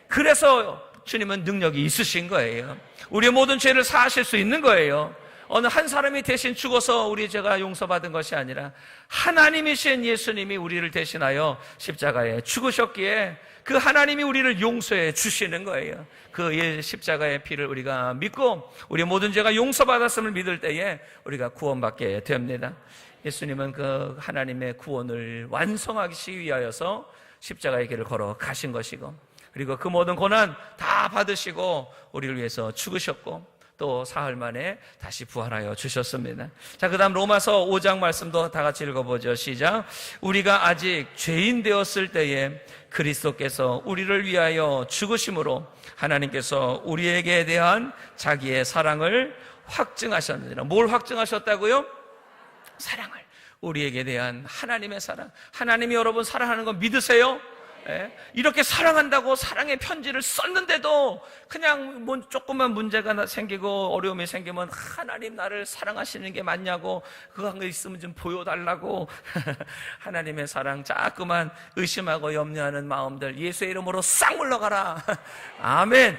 그래서 주님은 능력이 있으신 거예요. 우리의 모든 죄를 사하실 수 있는 거예요. 어느 한 사람이 대신 죽어서 우리 죄가 용서받은 것이 아니라 하나님이신 예수님이 우리를 대신하여 십자가에 죽으셨기에 그 하나님이 우리를 용서해 주시는 거예요. 그 십자가의 피를 우리가 믿고 우리 모든 죄가 용서받았음을 믿을 때에 우리가 구원받게 됩니다. 예수님은 그 하나님의 구원을 완성하기 위하여서 십자가의 길을 걸어 가신 것이고, 그리고 그 모든 고난 다 받으시고 우리를 위해서 죽으셨고 또 사흘 만에 다시 부활하여 주셨습니다. 자, 그 다음 로마서 5장 말씀도 다 같이 읽어보죠. 시작. 우리가 아직 죄인 되었을 때에 그리스도께서 우리를 위하여 죽으심으로 하나님께서 우리에게 대한 자기의 사랑을 확증하셨느니라. 뭘 확증하셨다고요? 사랑을. 우리에게 대한 하나님의 사랑. 하나님이 여러분 사랑하는 거 믿으세요? 이렇게 사랑한다고 사랑의 편지를 썼는데도 그냥 조금만 문제가 생기고 어려움이 생기면 하나님 나를 사랑하시는 게 맞냐고, 그거 한 거 있으면 좀 보여달라고 하나님의 사랑 자꾸만 의심하고 염려하는 마음들 예수의 이름으로 싹 물러가라. 아멘.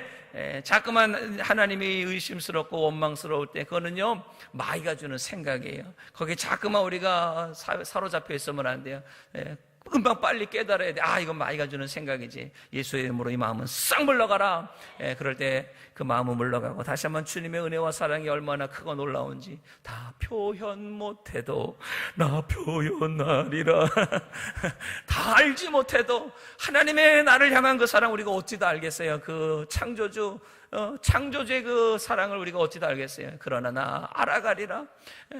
자꾸만 하나님이 의심스럽고 원망스러울 때 그거는요 마귀가 주는 생각이에요. 거기에 자꾸만 우리가 사로잡혀 있으면 안 돼요. 금방 빨리 깨달아야 돼. 이건 마귀가 주는 생각이지. 예수의 이름으로 이 마음은 싹 물러가라. 그럴 때 그 마음은 물러가고 다시 한번 주님의 은혜와 사랑이 얼마나 크고 놀라운지 다 표현 못해도 나 표현하리라. 다 알지 못해도 하나님의 나를 향한 그 사랑 우리가 어찌 다 알겠어요. 그 창조주의 그 사랑을 우리가 어찌 다 알겠어요. 그러나 나 알아가리라.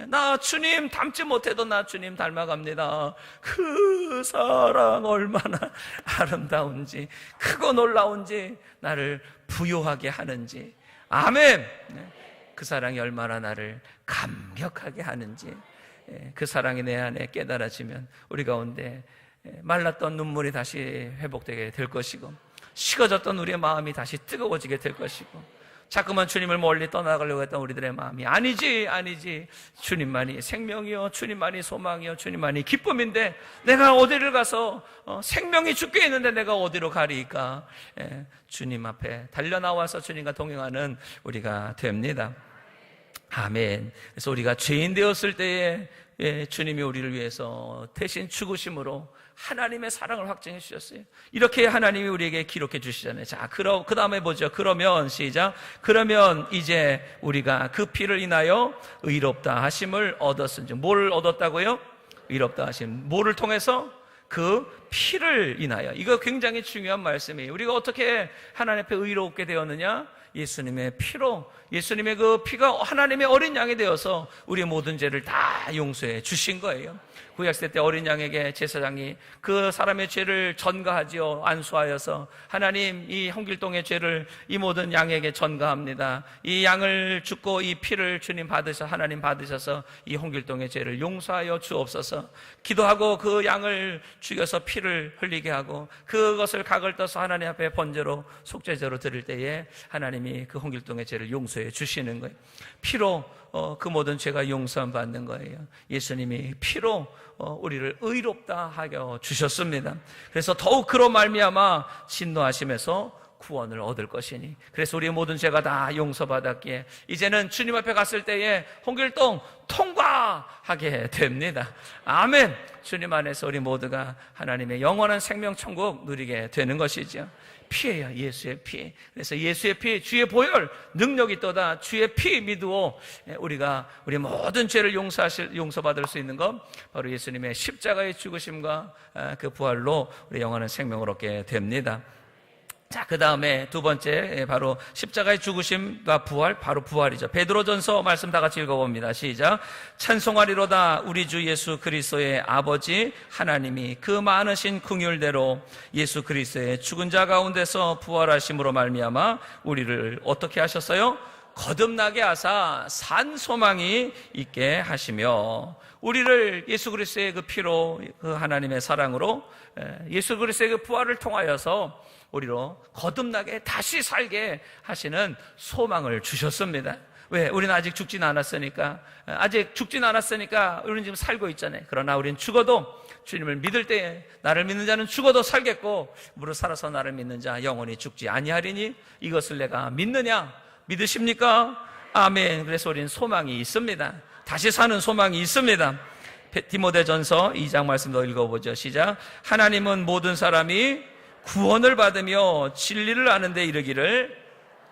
나 주님 닮지 못해도 나 주님 닮아갑니다. 그 사랑 얼마나 아름다운지 크고 놀라운지 나를 부요하게 하는지. 아멘. 그 사랑이 얼마나 나를 감격하게 하는지 그 사랑이 내 안에 깨달아지면 우리 가운데 말랐던 눈물이 다시 회복되게 될 것이고 식어졌던 우리의 마음이 다시 뜨거워지게 될 것이고 자꾸만 주님을 멀리 떠나가려고 했던 우리들의 마음이 아니지 주님만이 생명이요 주님만이 소망이요 주님만이 기쁨인데 내가 어디를 가서 생명이 죽게 있는데 내가 어디로 가리까. 주님 앞에 달려나와서 주님과 동행하는 우리가 됩니다. 아멘. 그래서 우리가 죄인 되었을 때에 주님이 우리를 위해서 대신 죽으심으로 하나님의 사랑을 확증해 주셨어요. 이렇게 하나님이 우리에게 기록해 주시잖아요. 자, 그 다음에 보죠. 그러면 시작. 그러면 이제 우리가 그 피를 인하여 의롭다 하심을 얻었은지. 뭘 얻었다고요? 의롭다 하심. 뭐를 통해서? 그 피를 인하여. 이거 굉장히 중요한 말씀이에요. 우리가 어떻게 하나님 앞에 의롭게 되었느냐? 예수님의 피로. 예수님의 그 피가 하나님의 어린 양이 되어서 우리의 모든 죄를 다 용서해 주신 거예요. 구약시대 때 어린 양에게 제사장이 그 사람의 죄를 전가하지요. 안수하여서 하나님 이 홍길동의 죄를 이 모든 양에게 전가합니다. 이 양을 죽고 이 피를 주님 하나님 받으셔서 이 홍길동의 죄를 용서하여 주옵소서. 기도하고 그 양을 죽여서 피를 흘리게 하고 그것을 각을 떠서 하나님 앞에 번제로 속죄제로 드릴 때에 하나님이 그 홍길동의 죄를 용서해 주시는 거예요. 피로 그 모든 죄가 용서함 받는 거예요. 예수님이 피로 우리를 의롭다 하여 주셨습니다. 그래서 더욱 그로 말미암아 진노하심에서 구원을 얻을 것이니. 그래서 우리의 모든 죄가 다 용서받았기에 이제는 주님 앞에 갔을 때에 홍길동 통과하게 됩니다. 아멘. 주님 안에서 우리 모두가 하나님의 영원한 생명 천국 누리게 되는 것이죠. 피예요. 예수의 피. 그래서 예수의 피, 주의 보혈 능력이 있도다. 주의 피 믿으오. 우리가 우리 모든 죄를 용서받을 수 있는 것, 바로 예수님의 십자가의 죽으심과 그 부활로 우리 영원한 생명을 얻게 됩니다. 자, 그 다음에 두 번째, 바로 십자가의 죽으심과 부활, 바로 부활이죠. 베드로전서 말씀 다 같이 읽어봅니다. 시작. 찬송하리로다 우리 주 예수 그리스도의 아버지 하나님이 그 많으신 긍휼대로 예수 그리스도의 죽은 자 가운데서 부활하심으로 말미암아 우리를 어떻게 하셨어요? 거듭나게 하사 산 소망이 있게 하시며, 우리를 예수 그리스도의 그 피로, 그 하나님의 사랑으로, 예수 그리스도의 그 부활을 통하여서 우리로 거듭나게 다시 살게 하시는 소망을 주셨습니다. 왜? 우리는 아직 죽진 않았으니까. 우리는 지금 살고 있잖아요. 그러나 우리는 죽어도 주님을 믿을 때에 나를 믿는 자는 죽어도 살겠고 무릇 살아서 나를 믿는 자 영원히 죽지 아니하리니 이것을 내가 믿느냐? 믿으십니까? 아멘. 그래서 우리는 소망이 있습니다. 다시 사는 소망이 있습니다. 디모데전서 2장 말씀도 읽어보죠. 시작. 하나님은 모든 사람이 구원을 받으며 진리를 아는 데 이르기를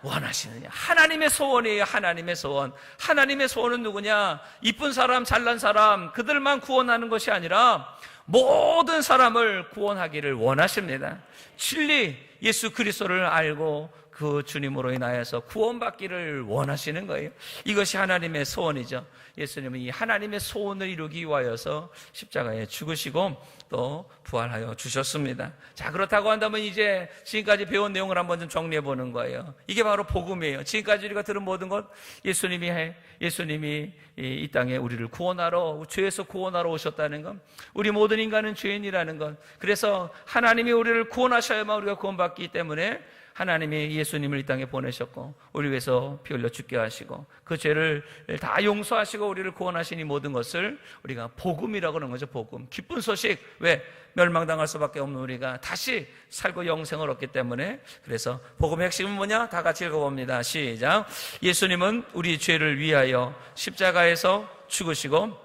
원하시느냐. 하나님의 소원이에요. 하나님의 소원. 하나님의 소원은 누구냐? 이쁜 사람, 잘난 사람, 그들만 구원하는 것이 아니라 모든 사람을 구원하기를 원하십니다. 진리, 예수 그리스도를 알고 그 주님으로 인하여서 구원받기를 원하시는 거예요. 이것이 하나님의 소원이죠. 예수님은 이 하나님의 소원을 이루기 위하여서 십자가에 죽으시고 또 부활하여 주셨습니다. 자, 그렇다고 한다면 이제 지금까지 배운 내용을 한번 좀 정리해 보는 거예요. 이게 바로 복음이에요. 지금까지 우리가 들은 모든 것, 예수님이 이 땅에 우리를 구원하러, 죄에서 구원하러 오셨다는 것, 우리 모든 인간은 죄인이라는 것, 그래서 하나님이 우리를 구원하셔야만 우리가 구원받기 때문에 하나님이 예수님을 이 땅에 보내셨고 우리 위해서 피 흘려 죽게 하시고 그 죄를 다 용서하시고 우리를 구원하신 이 모든 것을 우리가 복음이라고 하는 거죠. 복음, 기쁜 소식. 왜? 멸망당할 수밖에 없는 우리가 다시 살고 영생을 얻기 때문에. 그래서 복음의 핵심은 뭐냐? 다 같이 읽어봅니다. 시작. 예수님은 우리 죄를 위하여 십자가에서 죽으시고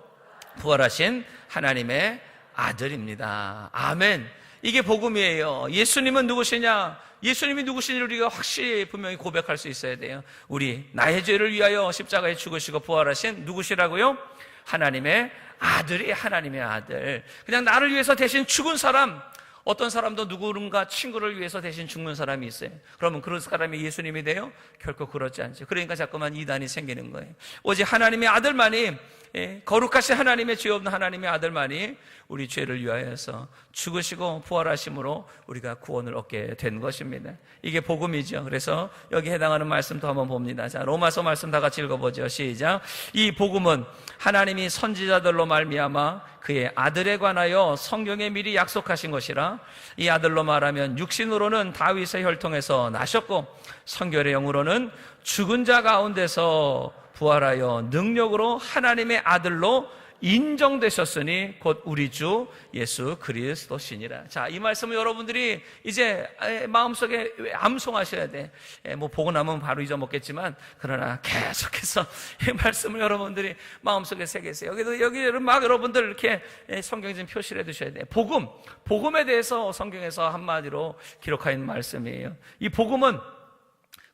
부활하신 하나님의 아들입니다. 아멘. 이게 복음이에요. 예수님은 누구시냐? 예수님이 누구신지 우리가 확실히 분명히 고백할 수 있어야 돼요. 나의 죄를 위하여 십자가에 죽으시고 부활하신 누구시라고요? 하나님의 아들이, 하나님의 아들. 그냥 나를 위해서 대신 죽은 사람, 어떤 사람도 누구른가 친구를 위해서 대신 죽는 사람이 있어요. 그러면 그런 사람이 예수님이 돼요? 결코 그렇지 않죠. 그러니까 자꾸만 이단이 생기는 거예요. 오직 하나님의 아들만이, 거룩하신 하나님의 죄 없는 하나님의 아들만이 우리 죄를 위하여서 죽으시고 부활하심으로 우리가 구원을 얻게 된 것입니다. 이게 복음이죠. 그래서 여기 해당하는 말씀도 한번 봅니다. 자, 로마서 말씀 다 같이 읽어보죠. 시작. 이 복음은 하나님이 선지자들로 말미암아 그의 아들에 관하여 성경에 미리 약속하신 것이라. 이 아들로 말하면 육신으로는 다윗의 혈통에서 나셨고 성결의 영으로는 죽은 자 가운데서 부활하여 능력으로 하나님의 아들로 인정되셨으니 곧 우리 주 예수 그리스도시니라. 자, 이 말씀을 여러분들이 이제 마음속에 암송하셔야 돼. 뭐 보고 나면 바로 잊어먹겠지만, 그러나 계속해서 이 말씀을 여러분들이 마음속에 새기세요. 여기를 막 여러분들 이렇게 성경에 좀 표시를 해두셔야 돼. 복음에 대해서 성경에서 한마디로 기록하는 말씀이에요. 이 복음은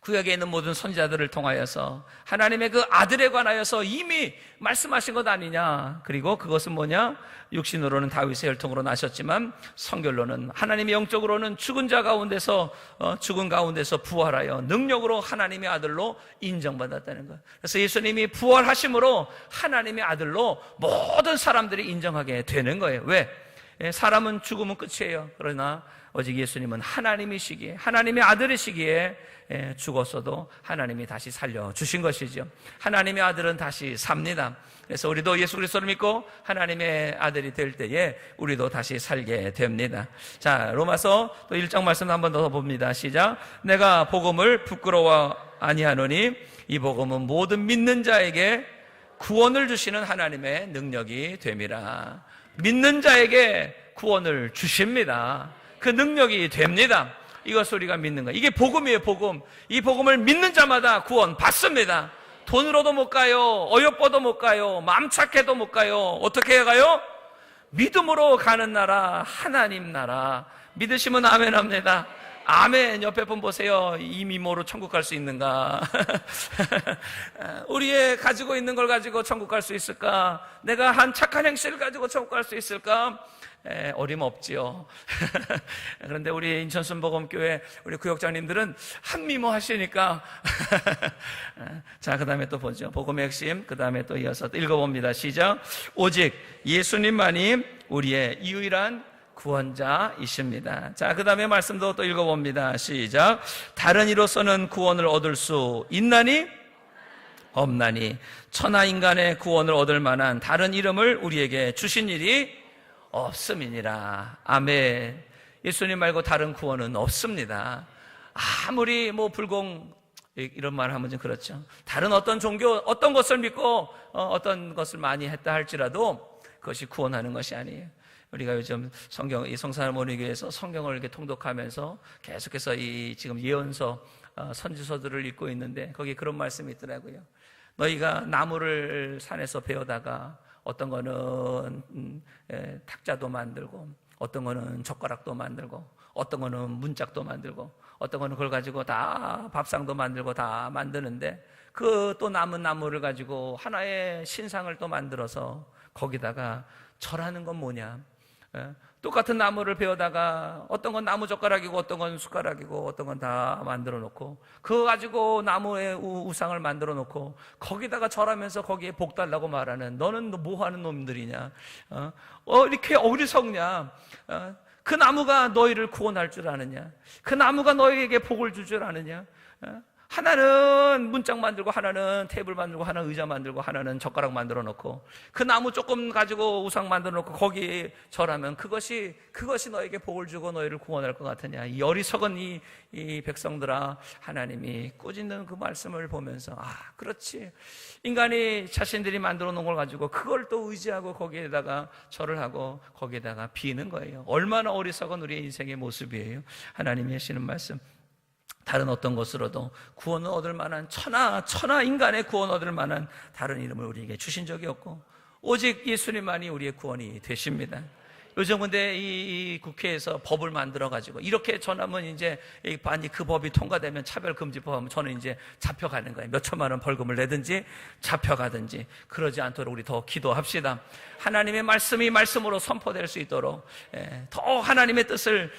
구약에 있는 모든 선지자들을 통하여서 하나님의 그 아들에 관하여서 이미 말씀하신 것 아니냐. 그리고 그것은 뭐냐? 육신으로는 다윗의 혈통으로 나셨지만 성결로는, 하나님의 영적으로는 죽은 가운데서 부활하여 능력으로 하나님의 아들로 인정받았다는 것. 그래서 예수님이 부활하심으로 하나님의 아들로 모든 사람들이 인정하게 되는 거예요. 왜? 사람은 죽으면 끝이에요. 그러나 오직 예수님은 하나님이시기에, 하나님의 아들이시기에 죽었어도 하나님이 다시 살려주신 것이죠. 하나님의 아들은 다시 삽니다. 그래서 우리도 예수 그리스도를 믿고 하나님의 아들이 될 때에 우리도 다시 살게 됩니다. 자, 로마서 또 1장 말씀 한 번 더 봅니다. 시작. 내가 복음을 부끄러워 아니하노니 이 복음은 모든 믿는 자에게 구원을 주시는 하나님의 능력이 됨이라. 믿는 자에게 구원을 주십니다. 그 능력이 됩니다. 이것을 우리가 믿는 거예요. 이게 복음이에요, 복음. 이 복음을 믿는 자마다 구원 받습니다. 돈으로도 못 가요. 어여뻐도 못 가요. 마음 착해도 못 가요. 어떻게 해야 가요? 믿음으로 가는 나라, 하나님 나라. 믿으시면 아멘 합니다. 아멘. 옆에 분 보세요. 이 미모로 천국 갈 수 있는가? 우리의 가지고 있는 걸 가지고 천국 갈 수 있을까? 내가 한 착한 행실을 가지고 천국 갈 수 있을까? 어림없지요. 그런데 우리 인천 순복음교회 우리 구역장님들은 한 미모 하시니까. 자, 그 다음에 또 보죠. 복음의 핵심. 그 다음에 또 이어서 또 읽어봅니다. 시작. 오직 예수님만이 우리의 유일한 구원자이십니다. 자, 그 다음에 말씀도 또 읽어봅니다. 시작. 다른 이로서는 구원을 얻을 수 있나니? 없나니? 천하 인간의 구원을 얻을 만한 다른 이름을 우리에게 주신 일이 없음이니라. 아멘. 예수님 말고 다른 구원은 없습니다. 아무리 불공 이런 말 하면 좀 그렇죠. 다른 어떤 종교, 어떤 것을 믿고 어떤 것을 많이 했다 할지라도 그것이 구원하는 것이 아니에요. 우리가 요즘 이 성산할머니교회에서 성경을 이렇게 통독하면서 계속해서 이 지금 예언서, 선지서들을 읽고 있는데 거기 그런 말씀이 있더라고요. 너희가 나무를 산에서 베어다가 어떤 거는 탁자도 만들고, 어떤 거는 젓가락도 만들고, 어떤 거는 문짝도 만들고, 어떤 거는 그걸 가지고 다 밥상도 만들고 다 만드는데 그 또 남은 나무를 가지고 하나의 신상을 또 만들어서 거기다가 절하는 건 뭐냐? 똑같은 나무를 베어다가 어떤 건 나무 젓가락이고 어떤 건 숟가락이고 어떤 건 다 만들어 놓고 그거 가지고 나무의 우상을 만들어 놓고 거기다가 절하면서 거기에 복 달라고 말하는 너는 뭐 하는 놈들이냐? 이렇게 어리석냐? 그 나무가 너희를 구원할 줄 아느냐? 그 나무가 너희에게 복을 줄 줄 아느냐? 하나는 문짝 만들고 하나는 테이블 만들고 하나는 의자 만들고 하나는 젓가락 만들어 놓고 그 나무 조금 가지고 우상 만들어 놓고 거기 절하면 그것이 너에게 복을 주고 너희를 구원할 것 같으냐? 이 어리석은 이 백성들아, 하나님이 꾸짖는 그 말씀을 보면서 그렇지, 인간이 자신들이 만들어 놓은 걸 가지고 그걸 또 의지하고 거기에다가 절을 하고 거기에다가 비는 거예요. 얼마나 어리석은 우리의 인생의 모습이에요. 하나님이 하시는 말씀, 다른 어떤 것으로도 구원을 얻을 만한 천하 인간의 구원 얻을 만한 다른 이름을 우리에게 주신 적이 없고 오직 예수님만이 우리의 구원이 되십니다. 요즘 근데 이 국회에서 법을 만들어가지고 이렇게 전하면 이제 만약 그 법이 통과되면 차별금지법 하면 저는 이제 잡혀가는 거예요. 몇 천만 원 벌금을 내든지 잡혀가든지 그러지 않도록 우리 더 기도합시다. 하나님의 말씀이 말씀으로 선포될 수 있도록 더 하나님의 뜻을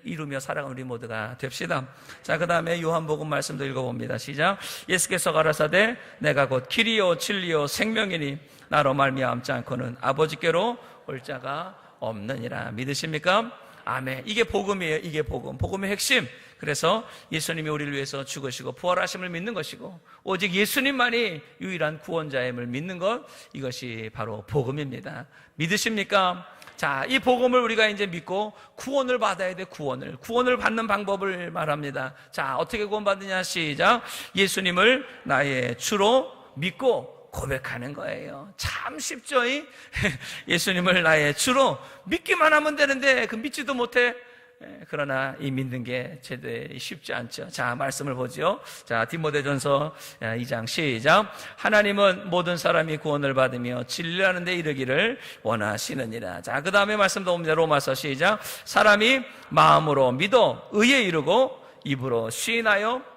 이루며 살아가는 우리 모두가 됩시다. 자, 그 다음에 요한복음 말씀도 읽어봅니다. 시작. 예수께서 가라사대 내가 곧 길이요 진리요 생명이니 나로 말미암지 않고는 아버지께로 올 자가 없느니라. 믿으십니까? 아멘. 이게 복음이에요. 이게 복음의 핵심. 그래서 예수님이 우리를 위해서 죽으시고 부활하심을 믿는 것이고 오직 예수님만이 유일한 구원자임을 믿는 것, 이것이 바로 복음입니다. 믿으십니까? 자, 이 복음을 우리가 이제 믿고 구원을 받아야 돼. 구원을 받는 방법을 말합니다. 자, 어떻게 구원받느냐? 시작. 예수님을 나의 주로 믿고 고백하는 거예요. 참 쉽죠? 예수님을 나의 주로 믿기만 하면 되는데 그 믿지도 못해. 그러나 이 믿는 게 제대로 쉽지 않죠. 자, 말씀을 보죠. 자, 디모데전서 2장 시작. 하나님은 모든 사람이 구원을 받으며 진리하는 데 이르기를 원하시느니라. 자, 그 다음에 말씀도 옵니다. 로마서 시작. 사람이 마음으로 믿어 의에 이르고 입으로 시인하여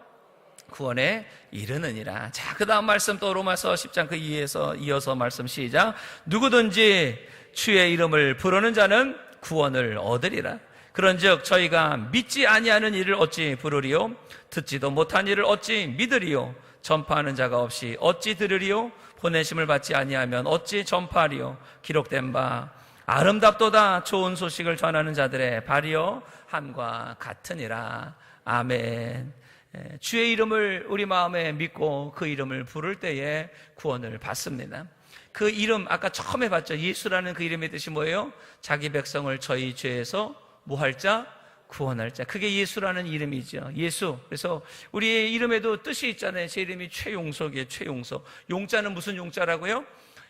구원에 이르느니라. 자, 그 다음 말씀 또 로마서 10장 그 이어서 말씀 시작. 누구든지 주의 이름을 부르는 자는 구원을 얻으리라. 그런즉 저희가 믿지 아니하는 일을 어찌 부르리요? 듣지도 못한 일을 어찌 믿으리요? 전파하는 자가 없이 어찌 들으리요? 보내심을 받지 아니하면 어찌 전파하리요? 기록된 바 아름답도다 좋은 소식을 전하는 자들의 발이요 함과 같으니라. 아멘. 주의 이름을 우리 마음에 믿고 그 이름을 부를 때에 구원을 받습니다. 그 이름 아까 처음에 봤죠. 예수라는 그 이름의 뜻이 뭐예요? 자기 백성을 저희 죄에서 뭐 할 자? 구원할 자. 그게 예수라는 이름이죠. 예수. 그래서 우리의 이름에도 뜻이 있잖아요. 제 이름이 최용석이에요. 최용석. 용자는 무슨 용자라고요?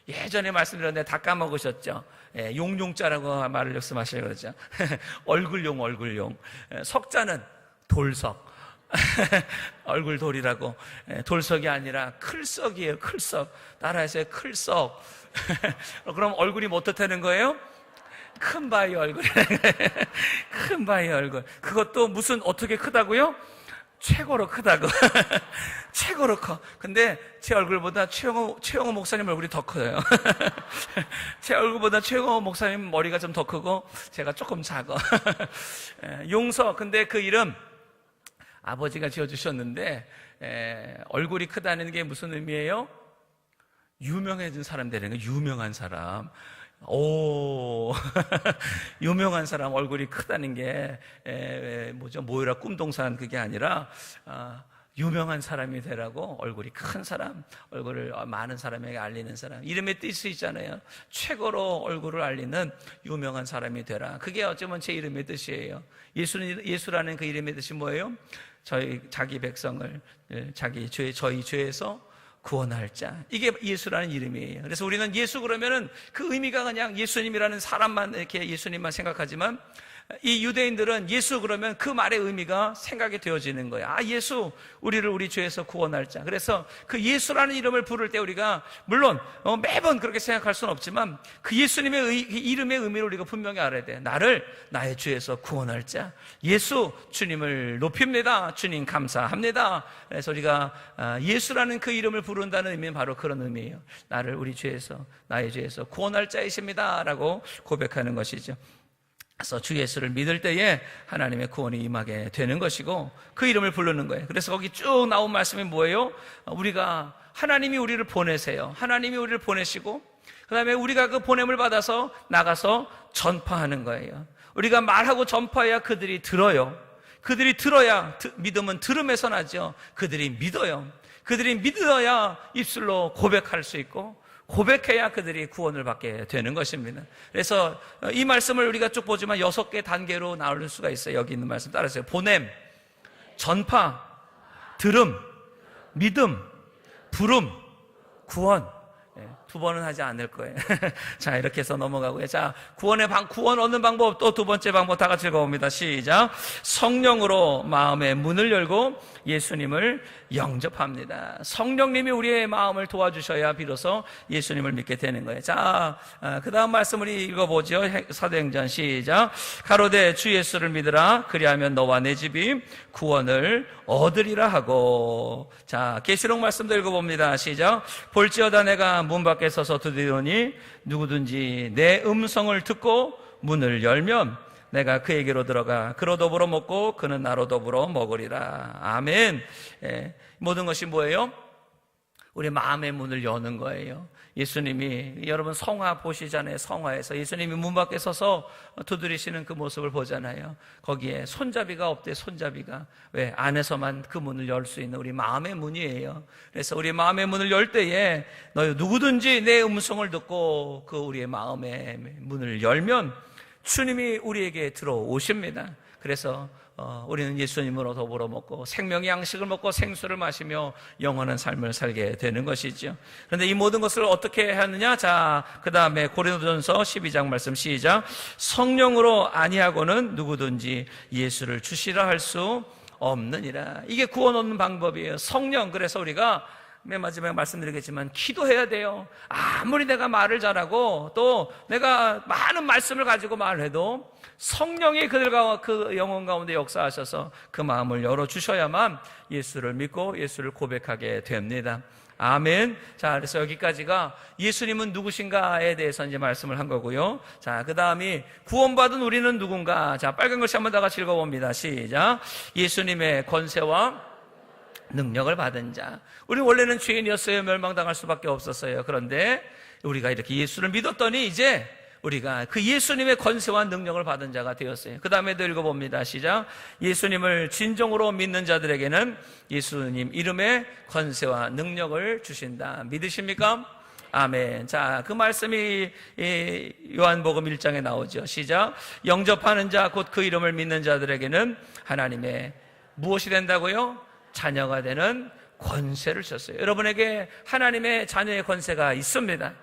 예전에 말씀드렸는데 다 까먹으셨죠. 용자라고 말을 역습하시려고 그러죠. 얼굴용. 석자는 돌석. 얼굴 돌이라고. 돌석이 아니라 클석이에요. 클석. 나라에서의 클석. 그럼 얼굴이 뭐 어떻다는 거예요? 큰 바위 얼굴. 큰 바위 얼굴. 그것도 무슨 어떻게 크다고요? 최고로 크다고. 최고로 커. 근데 제 얼굴보다 최영호 목사님 얼굴이 더 커요. 제 얼굴보다 최영호 목사님 머리가 좀 더 크고 제가 조금 작아. 용서. 근데 그 이름 아버지가 지어주셨는데 얼굴이 크다는 게 무슨 의미예요? 유명해진 사람 되는 거. 유명한 사람. 오, 유명한 사람 얼굴이 크다는 게 뭐죠? 모여라 꿈동산 그게 아니라 유명한 사람이 되라고. 얼굴이 큰 사람, 얼굴을 많은 사람에게 알리는 사람. 이름의 뜻이 있잖아요. 최고로 얼굴을 알리는 유명한 사람이 되라. 그게 어쩌면 제 이름의 뜻이에요. 예수라는 그 이름의 뜻이 뭐예요? 자기 백성을 저희 죄에서 구원할 자. 이게 예수라는 이름이에요. 그래서 우리는 예수 그러면은 그 의미가 그냥 예수님이라는 사람만 이렇게 예수님만 생각하지만 이 유대인들은 예수 그러면 그 말의 의미가 생각이 되어지는 거예요. 아, 예수, 우리를 우리 죄에서 구원할 자. 그래서 그 예수라는 이름을 부를 때 우리가 물론 매번 그렇게 생각할 수는 없지만 그 예수님의 이름의 의미를 우리가 분명히 알아야 돼. 나를 나의 죄에서 구원할 자. 예수, 주님을 높입니다. 주님 감사합니다. 그래서 우리가 예수라는 그 이름을 부른다는 의미는 바로 그런 의미예요. 나를 우리 죄에서, 나의 죄에서 구원할 자이십니다 라고 고백하는 것이죠. 그래서 주 예수를 믿을 때에 하나님의 구원이 임하게 되는 것이고 그 이름을 부르는 거예요. 그래서 거기 쭉 나온 말씀이 뭐예요? 우리가 하나님이 우리를 보내세요. 하나님이 우리를 보내시고 그 다음에 우리가 그 보냄을 받아서 나가서 전파하는 거예요. 우리가 말하고 전파해야 그들이 들어요. 그들이 들어야 믿음은 들음에서 나죠. 그들이 믿어요. 그들이 믿어야 입술로 고백할 수 있고 고백해야 그들이 구원을 받게 되는 것입니다. 그래서 이 말씀을 우리가 쭉 보지만 6개 단계로 나눌 수가 있어요. 여기 있는 말씀 따라서요. 보냄, 전파, 들음, 믿음, 부름, 구원. 두 번은 하지 않을 거예요. 자, 이렇게 해서 넘어가고요. 자, 구원 얻는 방법 또 두 번째 방법 다 같이 읽어봅니다. 시작. 성령으로 마음의 문을 열고 예수님을 영접합니다. 성령님이 우리의 마음을 도와주셔야 비로소 예수님을 믿게 되는 거예요. 자, 그 다음 말씀 우리 읽어보죠. 사도행전 시작. 가로되 주 예수를 믿으라. 그리하면 너와 내 집이 구원을 얻으리라 하고. 자, 계시록 말씀도 읽어봅니다. 시작. 볼지어다 내가 문 밖에 서서 두드리노니 누구든지 내 음성을 듣고 문을 열면 내가 그에게로 들어가 그로 더불어 먹고 그는 나로 더불어 먹으리라. 아멘. 모든 것이 뭐예요? 우리 마음의 문을 여는 거예요. 예수님이 여러분 성화 보시잖아요. 성화에서 예수님이 문 밖에 서서 두드리시는 그 모습을 보잖아요. 거기에 손잡이가 없대. 손잡이가. 왜? 안에서만 그 문을 열 수 있는 우리 마음의 문이에요. 그래서 우리 마음의 문을 열 때에 너희 누구든지 내 음성을 듣고 그 우리의 마음의 문을 열면 주님이 우리에게 들어오십니다. 그래서 우리는 예수님으로 더불어 먹고 생명의 양식을 먹고 생수를 마시며 영원한 삶을 살게 되는 것이죠. 그런데 이 모든 것을 어떻게 하느냐? 자, 그 다음에 고린도전서 12장 말씀 시작. 성령으로 아니하고는 누구든지 예수를 주시라 할 수 없느니라. 이게 구원 얻는 방법이에요. 성령. 그래서 우리가 맨 마지막에 말씀드리겠지만 기도해야 돼요. 아무리 내가 말을 잘하고 또 내가 많은 말씀을 가지고 말해도 성령이 그들과 그 영혼 가운데 역사하셔서 그 마음을 열어주셔야만 예수를 믿고 예수를 고백하게 됩니다. 아멘. 자, 그래서 여기까지가 예수님은 누구신가에 대해서 이제 말씀을 한 거고요. 자, 그 다음이 구원받은 우리는 누군가. 자, 빨간 글씨 한번 다 같이 읽어봅니다. 시작. 예수님의 권세와 능력을 받은 자. 우리는 원래는 죄인이었어요. 멸망당할 수밖에 없었어요. 그런데 우리가 이렇게 예수를 믿었더니 이제 우리가 그 예수님의 권세와 능력을 받은 자가 되었어요. 그 다음에도 읽어봅니다. 시작. 예수님을 진정으로 믿는 자들에게는 예수님 이름의 권세와 능력을 주신다. 믿으십니까? 아멘. 자, 그 말씀이 요한복음 1장에 나오죠. 시작. 영접하는 자 곧 그 이름을 믿는 자들에게는 하나님의 무엇이 된다고요? 자녀가 되는 권세를 줬어요. 여러분에게 하나님의 자녀의 권세가 있습니다.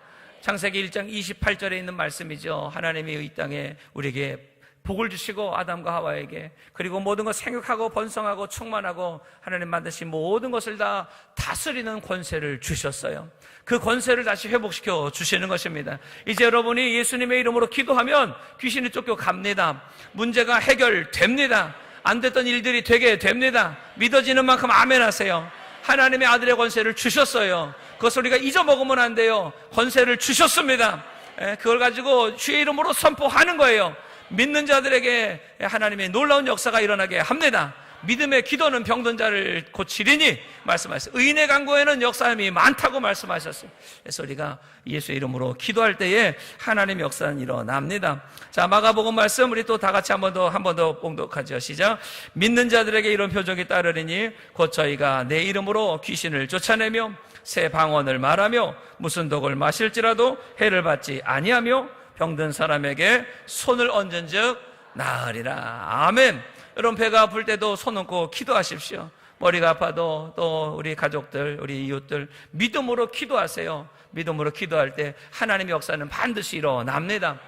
창세기 1장 28절에 있는 말씀이죠. 하나님이 이 땅에 우리에게 복을 주시고 아담과 하와에게, 그리고 모든 것 생육하고 번성하고 충만하고 하나님 만드신 모든 것을 다 다스리는 권세를 주셨어요. 그 권세를 다시 회복시켜 주시는 것입니다. 이제 여러분이 예수님의 이름으로 기도하면 귀신이 쫓겨갑니다. 문제가 해결됩니다. 안 됐던 일들이 되게 됩니다. 믿어지는 만큼 아멘 하세요. 하나님의 아들의 권세를 주셨어요. 그것을 우리가 잊어먹으면 안 돼요. 권세를 주셨습니다. 그걸 가지고 주의 이름으로 선포하는 거예요. 믿는 자들에게 하나님의 놀라운 역사가 일어나게 합니다. 믿음의 기도는 병든 자를 고치리니 말씀하셨어요. 의인의 간구에는 역사함이 많다고 말씀하셨어요. 그래서 우리가 예수의 이름으로 기도할 때에 하나님의 역사는 일어납니다. 자, 마가복음 말씀 우리 또 다 같이 한 번 더 봉독하죠. 시작. 믿는 자들에게 이런 표적이 따르리니 곧 저희가 내 이름으로 귀신을 쫓아내며 새 방언을 말하며 무슨 독을 마실지라도 해를 받지 아니하며 병든 사람에게 손을 얹은즉 나으리라. 아멘. 여러분, 배가 아플 때도 손 얹고 기도하십시오. 머리가 아파도 또 우리 가족들, 우리 이웃들 믿음으로 기도하세요. 믿음으로 기도할 때 하나님의 역사는 반드시 일어납니다.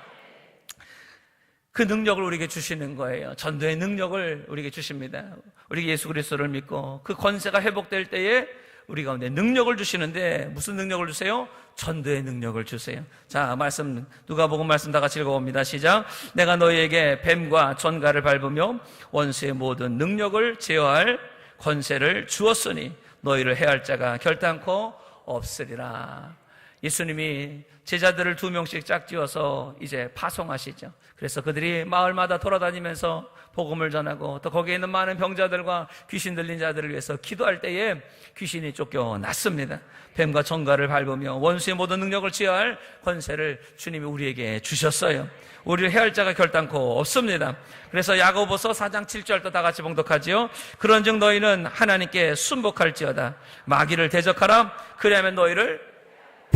그 능력을 우리에게 주시는 거예요. 전도의 능력을 우리에게 주십니다. 우리 예수 그리스도를 믿고 그 권세가 회복될 때에 우리 가운데 능력을 주시는데 무슨 능력을 주세요? 전도의 능력을 주세요. 자, 말씀 누가복음 말씀 다 같이 읽어봅니다. 시작. 내가 너희에게 뱀과 전갈을 밟으며 원수의 모든 능력을 제어할 권세를 주었으니 너희를 해할 자가 결단코 없으리라. 예수님이 제자들을 2명씩 짝지어서 이제 파송하시죠. 그래서 그들이 마을마다 돌아다니면서 복음을 전하고 또 거기에 있는 많은 병자들과 귀신 들린 자들을 위해서 기도할 때에 귀신이 쫓겨났습니다. 뱀과 전갈을 밟으며 원수의 모든 능력을 제어할 권세를 주님이 우리에게 주셨어요. 우리를 해할 자가 결단코 없습니다. 그래서 야고보서 4장 7절도 다 같이 봉독하지요. 그런즉 너희는 하나님께 순복할지어다. 마귀를 대적하라. 그리하면 너희를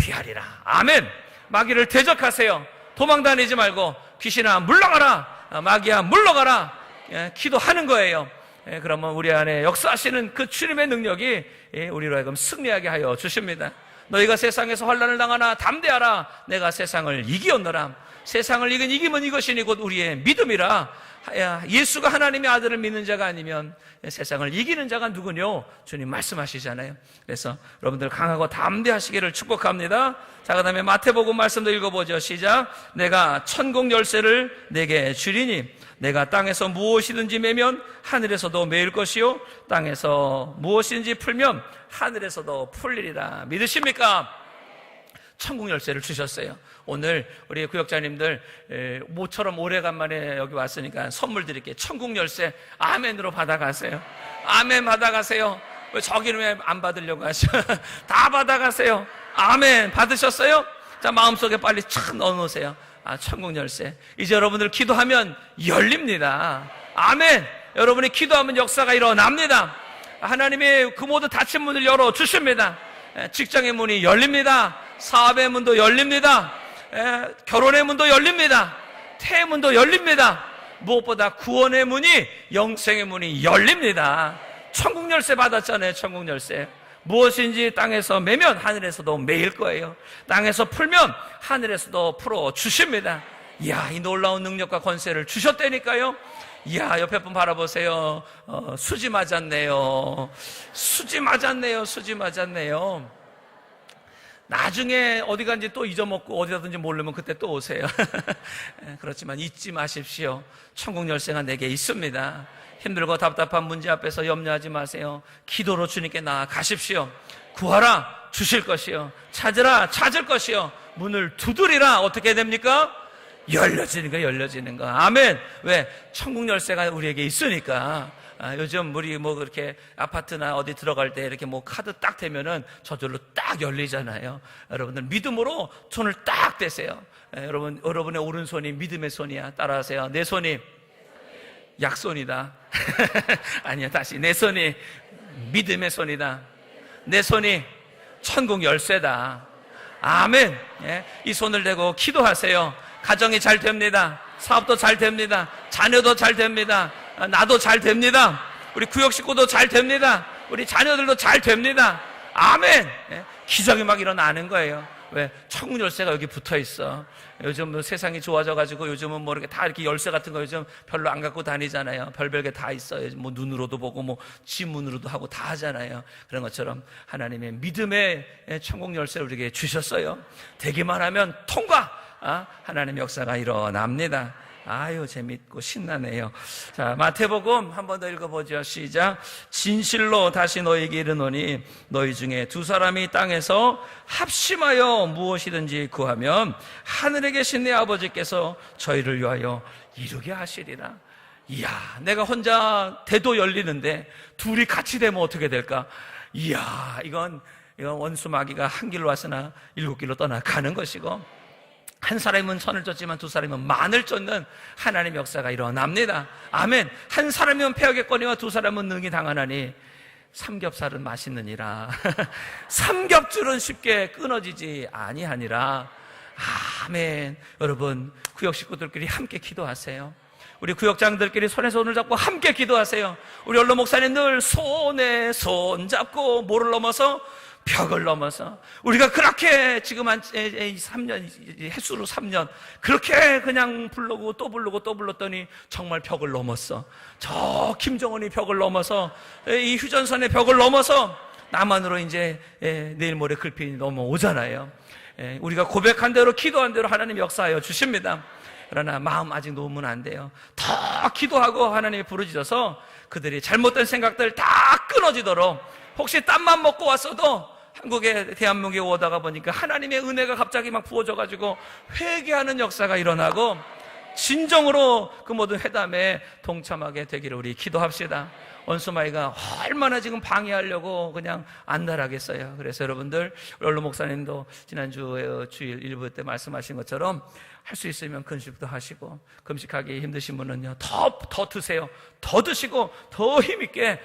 피하리라. 아멘. 마귀를 대적하세요. 도망다니지 말고 귀신아 물러가라. 마귀야 물러가라. 기도하는 거예요. 그러면 우리 안에 역사하시는 그 주님의 능력이 우리로 하여금 승리하게 하여 주십니다. 너희가 세상에서 환난을 당하나 담대하라. 내가 세상을 이기었노라. 세상을 이긴 이김은 이것이니 곧 우리의 믿음이라. 예수가 하나님의 아들을 믿는 자가 아니면 세상을 이기는 자가 누구뇨? 주님 말씀하시잖아요. 그래서 여러분들 강하고 담대하시기를 축복합니다. 자, 그 다음에 마태복음 말씀도 읽어보죠. 시작. 내가 천국 열쇠를 내게 주리니 내가 땅에서 무엇이든지 매면 하늘에서도 매일 것이요 땅에서 무엇이든지 풀면 하늘에서도 풀리리라. 믿으십니까? 천국 열쇠를 주셨어요. 오늘 우리 구역자님들 모처럼 오래간만에 여기 왔으니까 선물 드릴게요. 천국 열쇠 아멘으로 받아가세요. 아멘 받아가세요. 왜 저기는 왜 안 받으려고 하셔? 다 받아가세요. 아멘 받으셨어요? 자, 마음속에 빨리 착 넣어놓으세요. 천국 열쇠. 이제 여러분들 기도하면 열립니다. 아멘. 여러분이 기도하면 역사가 일어납니다. 하나님의 그 모든 닫힌 문을 열어주십니다. 직장의 문이 열립니다. 사업의 문도 열립니다. 결혼의 문도 열립니다. 태의 문도 열립니다. 무엇보다 구원의 문이, 영생의 문이 열립니다. 천국 열쇠 받았잖아요. 천국 열쇠. 무엇인지 땅에서 매면 하늘에서도 매일 거예요. 땅에서 풀면 하늘에서도 풀어 주십니다. 이야, 이 놀라운 능력과 권세를 주셨다니까요. 이야, 옆에 분 바라보세요. 수지 맞았네요. 수지 맞았네요. 수지 맞았네요. 나중에 어디 간지 또 잊어먹고 어디라든지 모르면 그때 또 오세요. 그렇지만 잊지 마십시오. 천국 열쇠가 내게 있습니다. 힘들고 답답한 문제 앞에서 염려하지 마세요. 기도로 주님께 나아가십시오. 구하라 주실 것이요, 찾으라 찾을 것이요, 문을 두드리라 어떻게 됩니까? 열려지는 거, 열려지는 거. 아멘. 왜? 천국 열쇠가 우리에게 있으니까. 요즘 우리 뭐 그렇게 아파트나 어디 들어갈 때 이렇게 뭐 카드 딱 대면은 저절로 딱 열리잖아요. 여러분들 믿음으로 손을 딱 대세요. 여러분의 오른손이 믿음의 손이야. 따라하세요. 내 손이 약손이다. 아니야, 다시. 내 손이 믿음의 손이다. 내 손이 천국 열쇠다. 아멘. 이 손을 대고 기도하세요. 가정이 잘 됩니다. 사업도 잘 됩니다. 자녀도 잘 됩니다. 나도 잘 됩니다. 우리 구역 식구도 잘 됩니다. 우리 자녀들도 잘 됩니다. 아멘. 기적이 막 일어나는 거예요. 왜? 천국 열쇠가 여기 붙어 있어. 요즘 뭐 세상이 좋아져가지고 요즘은 뭐 이렇게 다 이렇게 열쇠 같은 거 요즘 별로 안 갖고 다니잖아요. 별별 게 다 있어요. 뭐 눈으로도 보고 뭐 지문으로도 하고 다 하잖아요. 그런 것처럼 하나님의 믿음의 천국 열쇠를 우리에게 주셨어요. 되기만 하면 통과! 하나님의 역사가 일어납니다. 아유, 재밌고 신나네요. 자, 마태복음 한 번 더 읽어보죠. 시작. 진실로 다시 너희에게 이르노니 너희 중에 두 사람이 땅에서 합심하여 무엇이든지 구하면 하늘에 계신 내 아버지께서 저희를 위하여 이루게 하시리라. 이야, 내가 혼자 대도 열리는데 둘이 같이 되면 어떻게 될까? 이야, 이건 원수 마귀가 한 길로 왔으나 일곱 길로 떠나가는 것이고, 한 사람은 천을 쫓지만 두 사람은 만을 쫓는 하나님의 역사가 일어납니다. 아멘. 한 사람이면 패하겠거니와 두 사람은 능히 당하나니 삼겹살은 맛있느니라. 삼겹줄은 쉽게 끊어지지 아니하니라. 아멘. 여러분, 구역 식구들끼리 함께 기도하세요. 우리 구역장들끼리 손에 손을 잡고 함께 기도하세요. 우리 언론 목사님 늘 손에 손 잡고 뭐를 넘어서? 벽을 넘어서. 우리가 그렇게 지금 한 3년, 횟수로 3년 그렇게 그냥 부르고 또 부르고 또 불렀더니 정말 벽을 넘었어. 저 김정은이 벽을 넘어서, 이 휴전선의 벽을 넘어서 남한으로 이제 내일 모레 글피 넘어오잖아요. 우리가 고백한 대로 기도한 대로 하나님 역사하여 주십니다. 그러나 마음 아직 놓으면 안 돼요. 더 기도하고 하나님이 부르짖어서 그들이 잘못된 생각들 다 끊어지도록, 혹시 땀만 먹고 왔어도 한국에, 대한민국에 오다가 보니까 하나님의 은혜가 갑자기 막 부어져가지고 회개하는 역사가 일어나고 진정으로 그 모든 회담에 동참하게 되기를 우리 기도합시다. 원수마귀가 얼마나 지금 방해하려고 그냥 안달하겠어요. 그래서 여러분들, 롤로 목사님도 지난주 주일 일부 때 말씀하신 것처럼 할 수 있으면 금식도 하시고, 금식하기 힘드신 분은요 더 드세요. 더 드시고 더 힘있게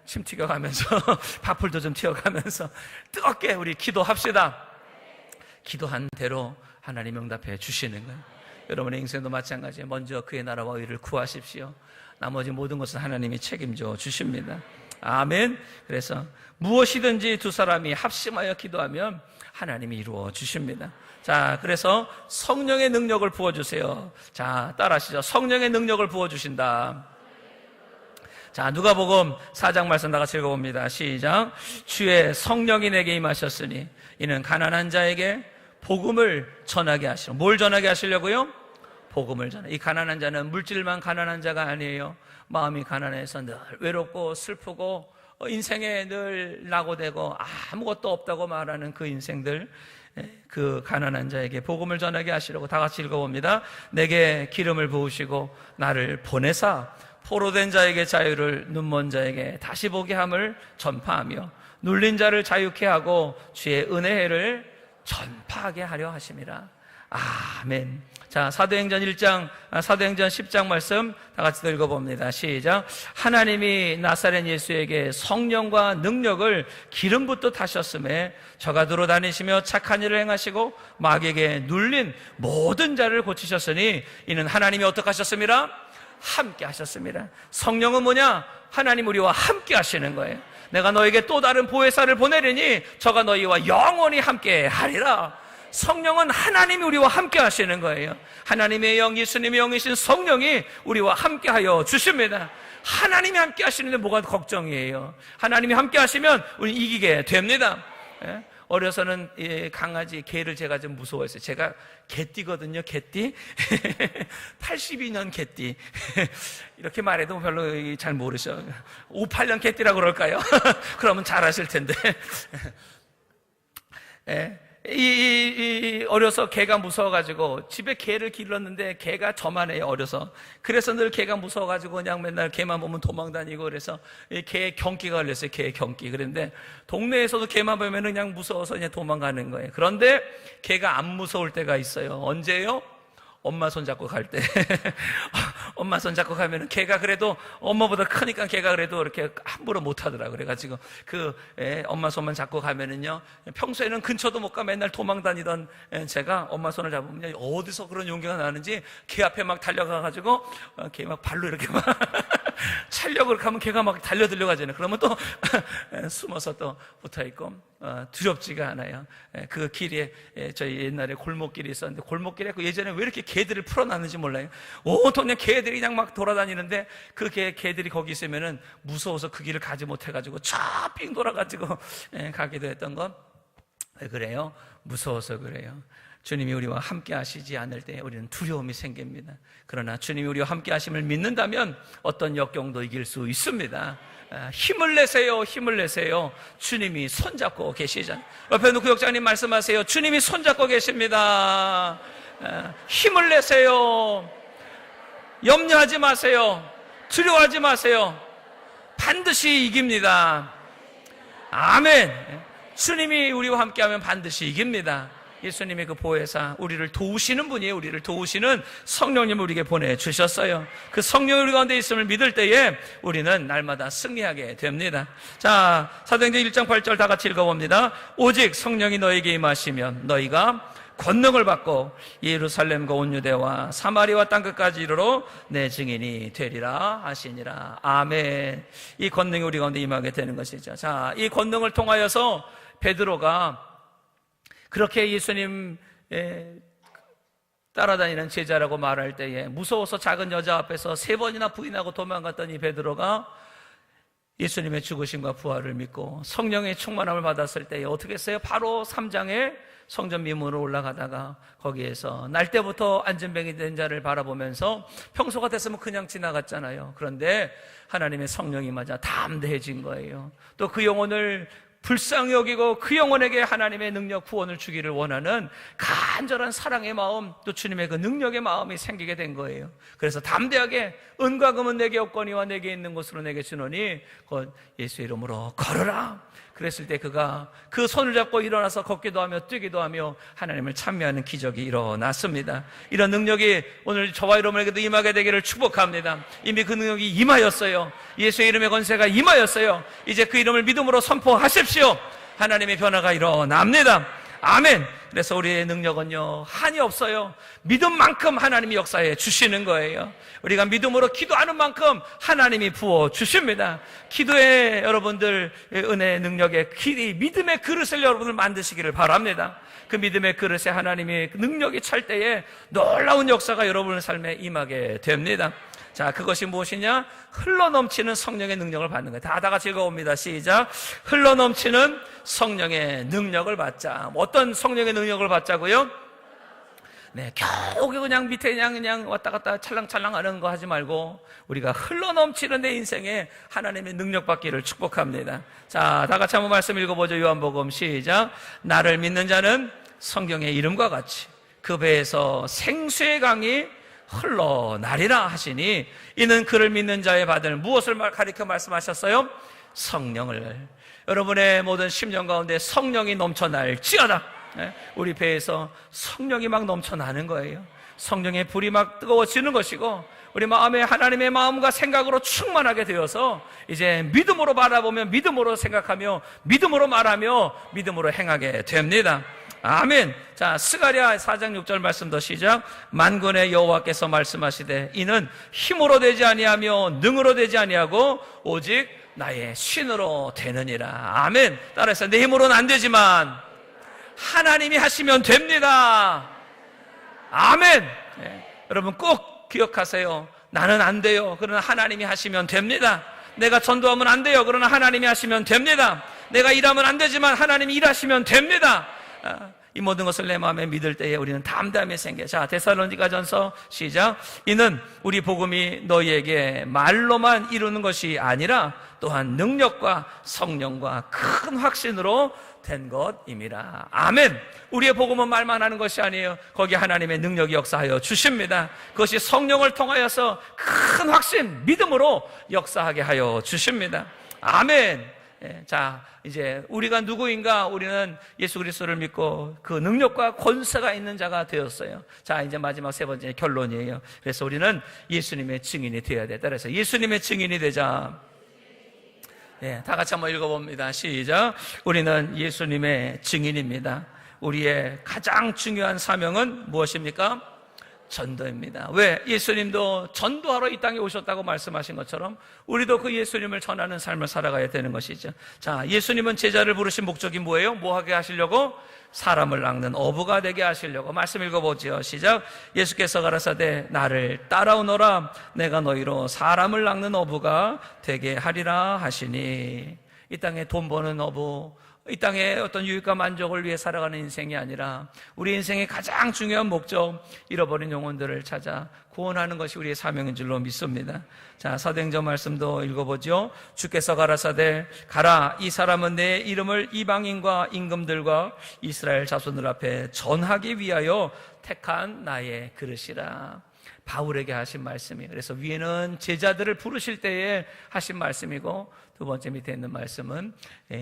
침 튀겨가면서 밥풀도 좀 튀어가면서 뜨겁게 우리 기도합시다. 기도한 대로 하나님 응답해 주시는 거예요. 여러분의 인생도 마찬가지예요. 먼저 그의 나라와 의를 구하십시오. 나머지 모든 것은 하나님이 책임져 주십니다. 아멘. 그래서 무엇이든지 두 사람이 합심하여 기도하면 하나님이 이루어 주십니다. 자, 그래서 성령의 능력을 부어주세요. 자, 따라하시죠. 성령의 능력을 부어주신다. 자, 누가복음 4장 말씀 다 같이 읽어봅니다. 시작. 주의 성령이 내게 임하셨으니 이는 가난한 자에게 복음을 전하게 하시려. 뭘 전하게 하시려고요? 복음을 전하. 이 가난한 자는 물질만 가난한 자가 아니에요. 마음이 가난해서 늘 외롭고 슬프고 인생에 늘 낙오되고 아무것도 없다고 말하는 그 인생들, 그 가난한 자에게 복음을 전하게 하시려고. 다 같이 읽어봅니다. 내게 기름을 부으시고 나를 보내사 포로된 자에게 자유를, 눈먼 자에게 다시 보게 함을 전파하며 눌린 자를 자유케 하고 주의 은혜를 전파하게 하려 하심이라. 아멘. 자, 사도행전 10장 말씀 다 같이 읽어봅니다. 시작. 하나님이 나사렛 예수에게 성령과 능력을 기름 붓듯 하셨음에 저가 두루 다니시며 착한 일을 행하시고 마귀에게 눌린 모든 자를 고치셨으니 이는 하나님이 어떻게 하셨습니까? 함께 하셨습니다. 성령은 뭐냐? 하나님 우리와 함께 하시는 거예요. 내가 너에게 또 다른 보혜사를 보내리니 저가 너희와 영원히 함께 하리라. 성령은 하나님이 우리와 함께 하시는 거예요. 하나님의 영, 예수님의 영이신 성령이 우리와 함께 하여 주십니다. 하나님이 함께 하시는데 뭐가 걱정이에요? 하나님이 함께 하시면 우리 이기게 됩니다. 어려서는 강아지, 개를 제가 좀 무서워했어요. 제가 개띠거든요, 개띠. 82년 개띠. 이렇게 말해도 별로 잘 모르셔. 58년 개띠라고 그럴까요? 그러면 잘 아실 텐데. 어려서 개가 무서워가지고 집에 개를 길렀는데 개가 저만해요, 어려서. 그래서 늘 개가 무서워가지고 그냥 맨날 개만 보면 도망다니고, 그래서 개 경기가 걸렸어요. 개 경기. 그런데 동네에서도 개만 보면 그냥 무서워서 그냥 도망가는 거예요. 그런데 개가 안 무서울 때가 있어요. 언제요? 엄마 손잡고 갈 때. 엄마 손잡고 가면은 걔가 그래도 엄마보다 크니까 걔가 그래도 이렇게 함부로 못 하더라. 그래가지고 엄마 손만 잡고 가면은요, 평소에는 근처도 못 가 맨날 도망 다니던 제가 엄마 손을 잡으면 어디서 그런 용기가 나는지 걔 앞에 막 달려가가지고 걔 막 발로 이렇게 막 찰려고 하면 걔가 막 달려들려 가잖아요. 그러면 또 숨어서 또 붙어 있고 두렵지가 않아요. 그 길에 저희 옛날에 골목길이 있었는데 골목길에 예전에 왜 이렇게 개들을 풀어놨는지 몰라요. 온통 그냥 개들이 그냥 막 돌아다니는데 그 개들이 거기 있으면은 무서워서 그 길을 가지 못해가지고 쫙빙 돌아가지고 가기도 했던 건 왜 그래요? 무서워서 그래요. 주님이 우리와 함께 하시지 않을 때 우리는 두려움이 생깁니다. 그러나 주님이 우리와 함께 하심을 믿는다면 어떤 역경도 이길 수 있습니다. 힘을 내세요. 힘을 내세요. 주님이 손잡고 계시잖아요. 옆에 있는 구역장님 말씀하세요. 주님이 손잡고 계십니다. 힘을 내세요. 염려하지 마세요. 두려워하지 마세요. 반드시 이깁니다. 아멘. 주님이 우리와 함께하면 반드시 이깁니다. 예수님의 그 보혜사, 우리를 도우시는 분이에요. 우리를 도우시는 성령님을 우리에게 보내주셨어요. 그 성령이 우리 가운데 있음을 믿을 때에 우리는 날마다 승리하게 됩니다. 자, 사도행전 1장 8절 다 같이 읽어봅니다. 오직 성령이 너에게 임하시면 너희가 권능을 받고 예루살렘과 온 유대와 사마리아와 땅끝까지 이르러 내 증인이 되리라 하시니라. 아멘. 이 권능이 우리 가운데 임하게 되는 것이죠. 자, 이 권능을 통하여서 베드로가 그렇게 예수님 따라다니는 제자라고 말할 때에 무서워서 작은 여자 앞에서 3번이나 부인하고 도망갔던 이 베드로가 예수님의 죽으심과 부활을 믿고 성령의 충만함을 받았을 때에 어떻게 했어요? 바로 3장에 성전 미문으로 올라가다가 거기에서 날 때부터 안진뱅이 된 자를 바라보면서 평소 같았으면 그냥 지나갔잖아요. 그런데 하나님의 성령이 맞아 담대해진 거예요. 또 그 영혼을 불쌍히 여기고 그 영혼에게 하나님의 능력 구원을 주기를 원하는 간절한 사랑의 마음, 또 주님의 그 능력의 마음이 생기게 된 거예요. 그래서 담대하게 은과 금은 내게 없거니와 내게 있는 것으로 내게 주노니 곧 예수 이름으로 걸어라. 그랬을 때 그가 그 손을 잡고 일어나서 걷기도 하며 뛰기도 하며 하나님을 찬미하는 기적이 일어났습니다. 이런 능력이 오늘 저와 여러분에게도 임하게 되기를 축복합니다. 이미 그 능력이 임하였어요. 예수의 이름의 권세가 임하였어요. 이제 그 이름을 믿음으로 선포하십시오. 하나님의 변화가 일어납니다. 아멘. 그래서 우리의 능력은요 한이 없어요. 믿음만큼 하나님이 역사해 주시는 거예요. 우리가 믿음으로 기도하는 만큼 하나님이 부어 주십니다. 기도의 여러분들 은혜의 능력의 믿음의 그릇을 여러분들 만드시기를 바랍니다. 그 믿음의 그릇에 하나님의 능력이 찰 때에 놀라운 역사가 여러분의 삶에 임하게 됩니다. 자, 그것이 무엇이냐? 흘러넘치는 성령의 능력을 받는 거예요. 다 같이 읽어봅니다. 시작. 흘러넘치는 성령의 능력을 받자. 어떤 성령의 능력을 받자고요? 네, 겨우 그냥 밑에 그냥 왔다 갔다 찰랑찰랑 하는 거 하지 말고 우리가 흘러넘치는 내 인생에 하나님의 능력 받기를 축복합니다. 자, 다 같이 한번 말씀 읽어보죠. 요한복음 시작. 나를 믿는 자는 성경의 이름과 같이 그 배에서 생수의 강이 흘러나리라 하시니 이는 그를 믿는 자의 받을 무엇을 가리켜 말씀하셨어요? 성령을. 여러분의 모든 심령 가운데 성령이 넘쳐날지어다. 우리 배에서 성령이 막 넘쳐나는 거예요. 성령의 불이 막 뜨거워지는 것이고 우리 마음에 하나님의 마음과 생각으로 충만하게 되어서 이제 믿음으로 바라보며 믿음으로 생각하며 믿음으로 말하며 믿음으로 행하게 됩니다. 아멘. 자, 스가랴 4장 6절 말씀 더 시작. 만군의 여호와께서 말씀하시되 이는 힘으로 되지 아니하며 능으로 되지 아니하고 오직 나의 신으로 되느니라. 아멘. 따라해서 내 힘으로는 안 되지만 하나님이 하시면 됩니다. 아멘. 네. 여러분 꼭 기억하세요. 나는 안 돼요. 그러나 하나님이 하시면 됩니다. 내가 전도하면 안 돼요. 그러나 하나님이 하시면 됩니다. 내가 일하면 안 되지만 하나님이 일하시면 됩니다. 이 모든 것을 내 마음에 믿을 때에 우리는 담대함이 생겨. 자, 데살로니가전서 시작. 이는 우리 복음이 너희에게 말로만 이루는 것이 아니라 또한 능력과 성령과 큰 확신으로 된 것임이라. 아멘. 우리의 복음은 말만 하는 것이 아니에요. 거기 하나님의 능력이 역사하여 주십니다. 그것이 성령을 통하여서 큰 확신, 믿음으로 역사하게 하여 주십니다. 아멘. 자, 이제 우리가 누구인가? 우리는 예수 그리스도를 믿고 그 능력과 권세가 있는 자가 되었어요. 자, 이제 마지막 세 번째 결론이에요. 그래서 우리는 예수님의 증인이 되어야 돼. 따라서 예수님의 증인이 되자. 네, 다 같이 한번 읽어봅니다. 시작. 우리는 예수님의 증인입니다. 우리의 가장 중요한 사명은 무엇입니까? 전도입니다. 왜? 예수님도 전도하러 이 땅에 오셨다고 말씀하신 것처럼 우리도 그 예수님을 전하는 삶을 살아가야 되는 것이죠. 자, 예수님은 제자를 부르신 목적이 뭐예요? 뭐 하게 하시려고? 사람을 낚는 어부가 되게 하시려고. 말씀 읽어보죠. 시작. 예수께서 가라사대 나를 따라오너라 내가 너희로 사람을 낚는 어부가 되게 하리라 하시니. 이 땅에 돈 버는 어부, 이 땅에 어떤 유익과 만족을 위해 살아가는 인생이 아니라 우리 인생의 가장 중요한 목적, 잃어버린 영혼들을 찾아 구원하는 것이 우리의 사명인 줄로 믿습니다. 자, 사도행전 말씀도 읽어보죠. 주께서 가라사대 가라 이 사람은 내 이름을 이방인과 임금들과 이스라엘 자손들 앞에 전하기 위하여 택한 나의 그릇이라. 바울에게 하신 말씀이에요. 그래서 위에는 제자들을 부르실 때에 하신 말씀이고, 두 번째 밑에 있는 말씀은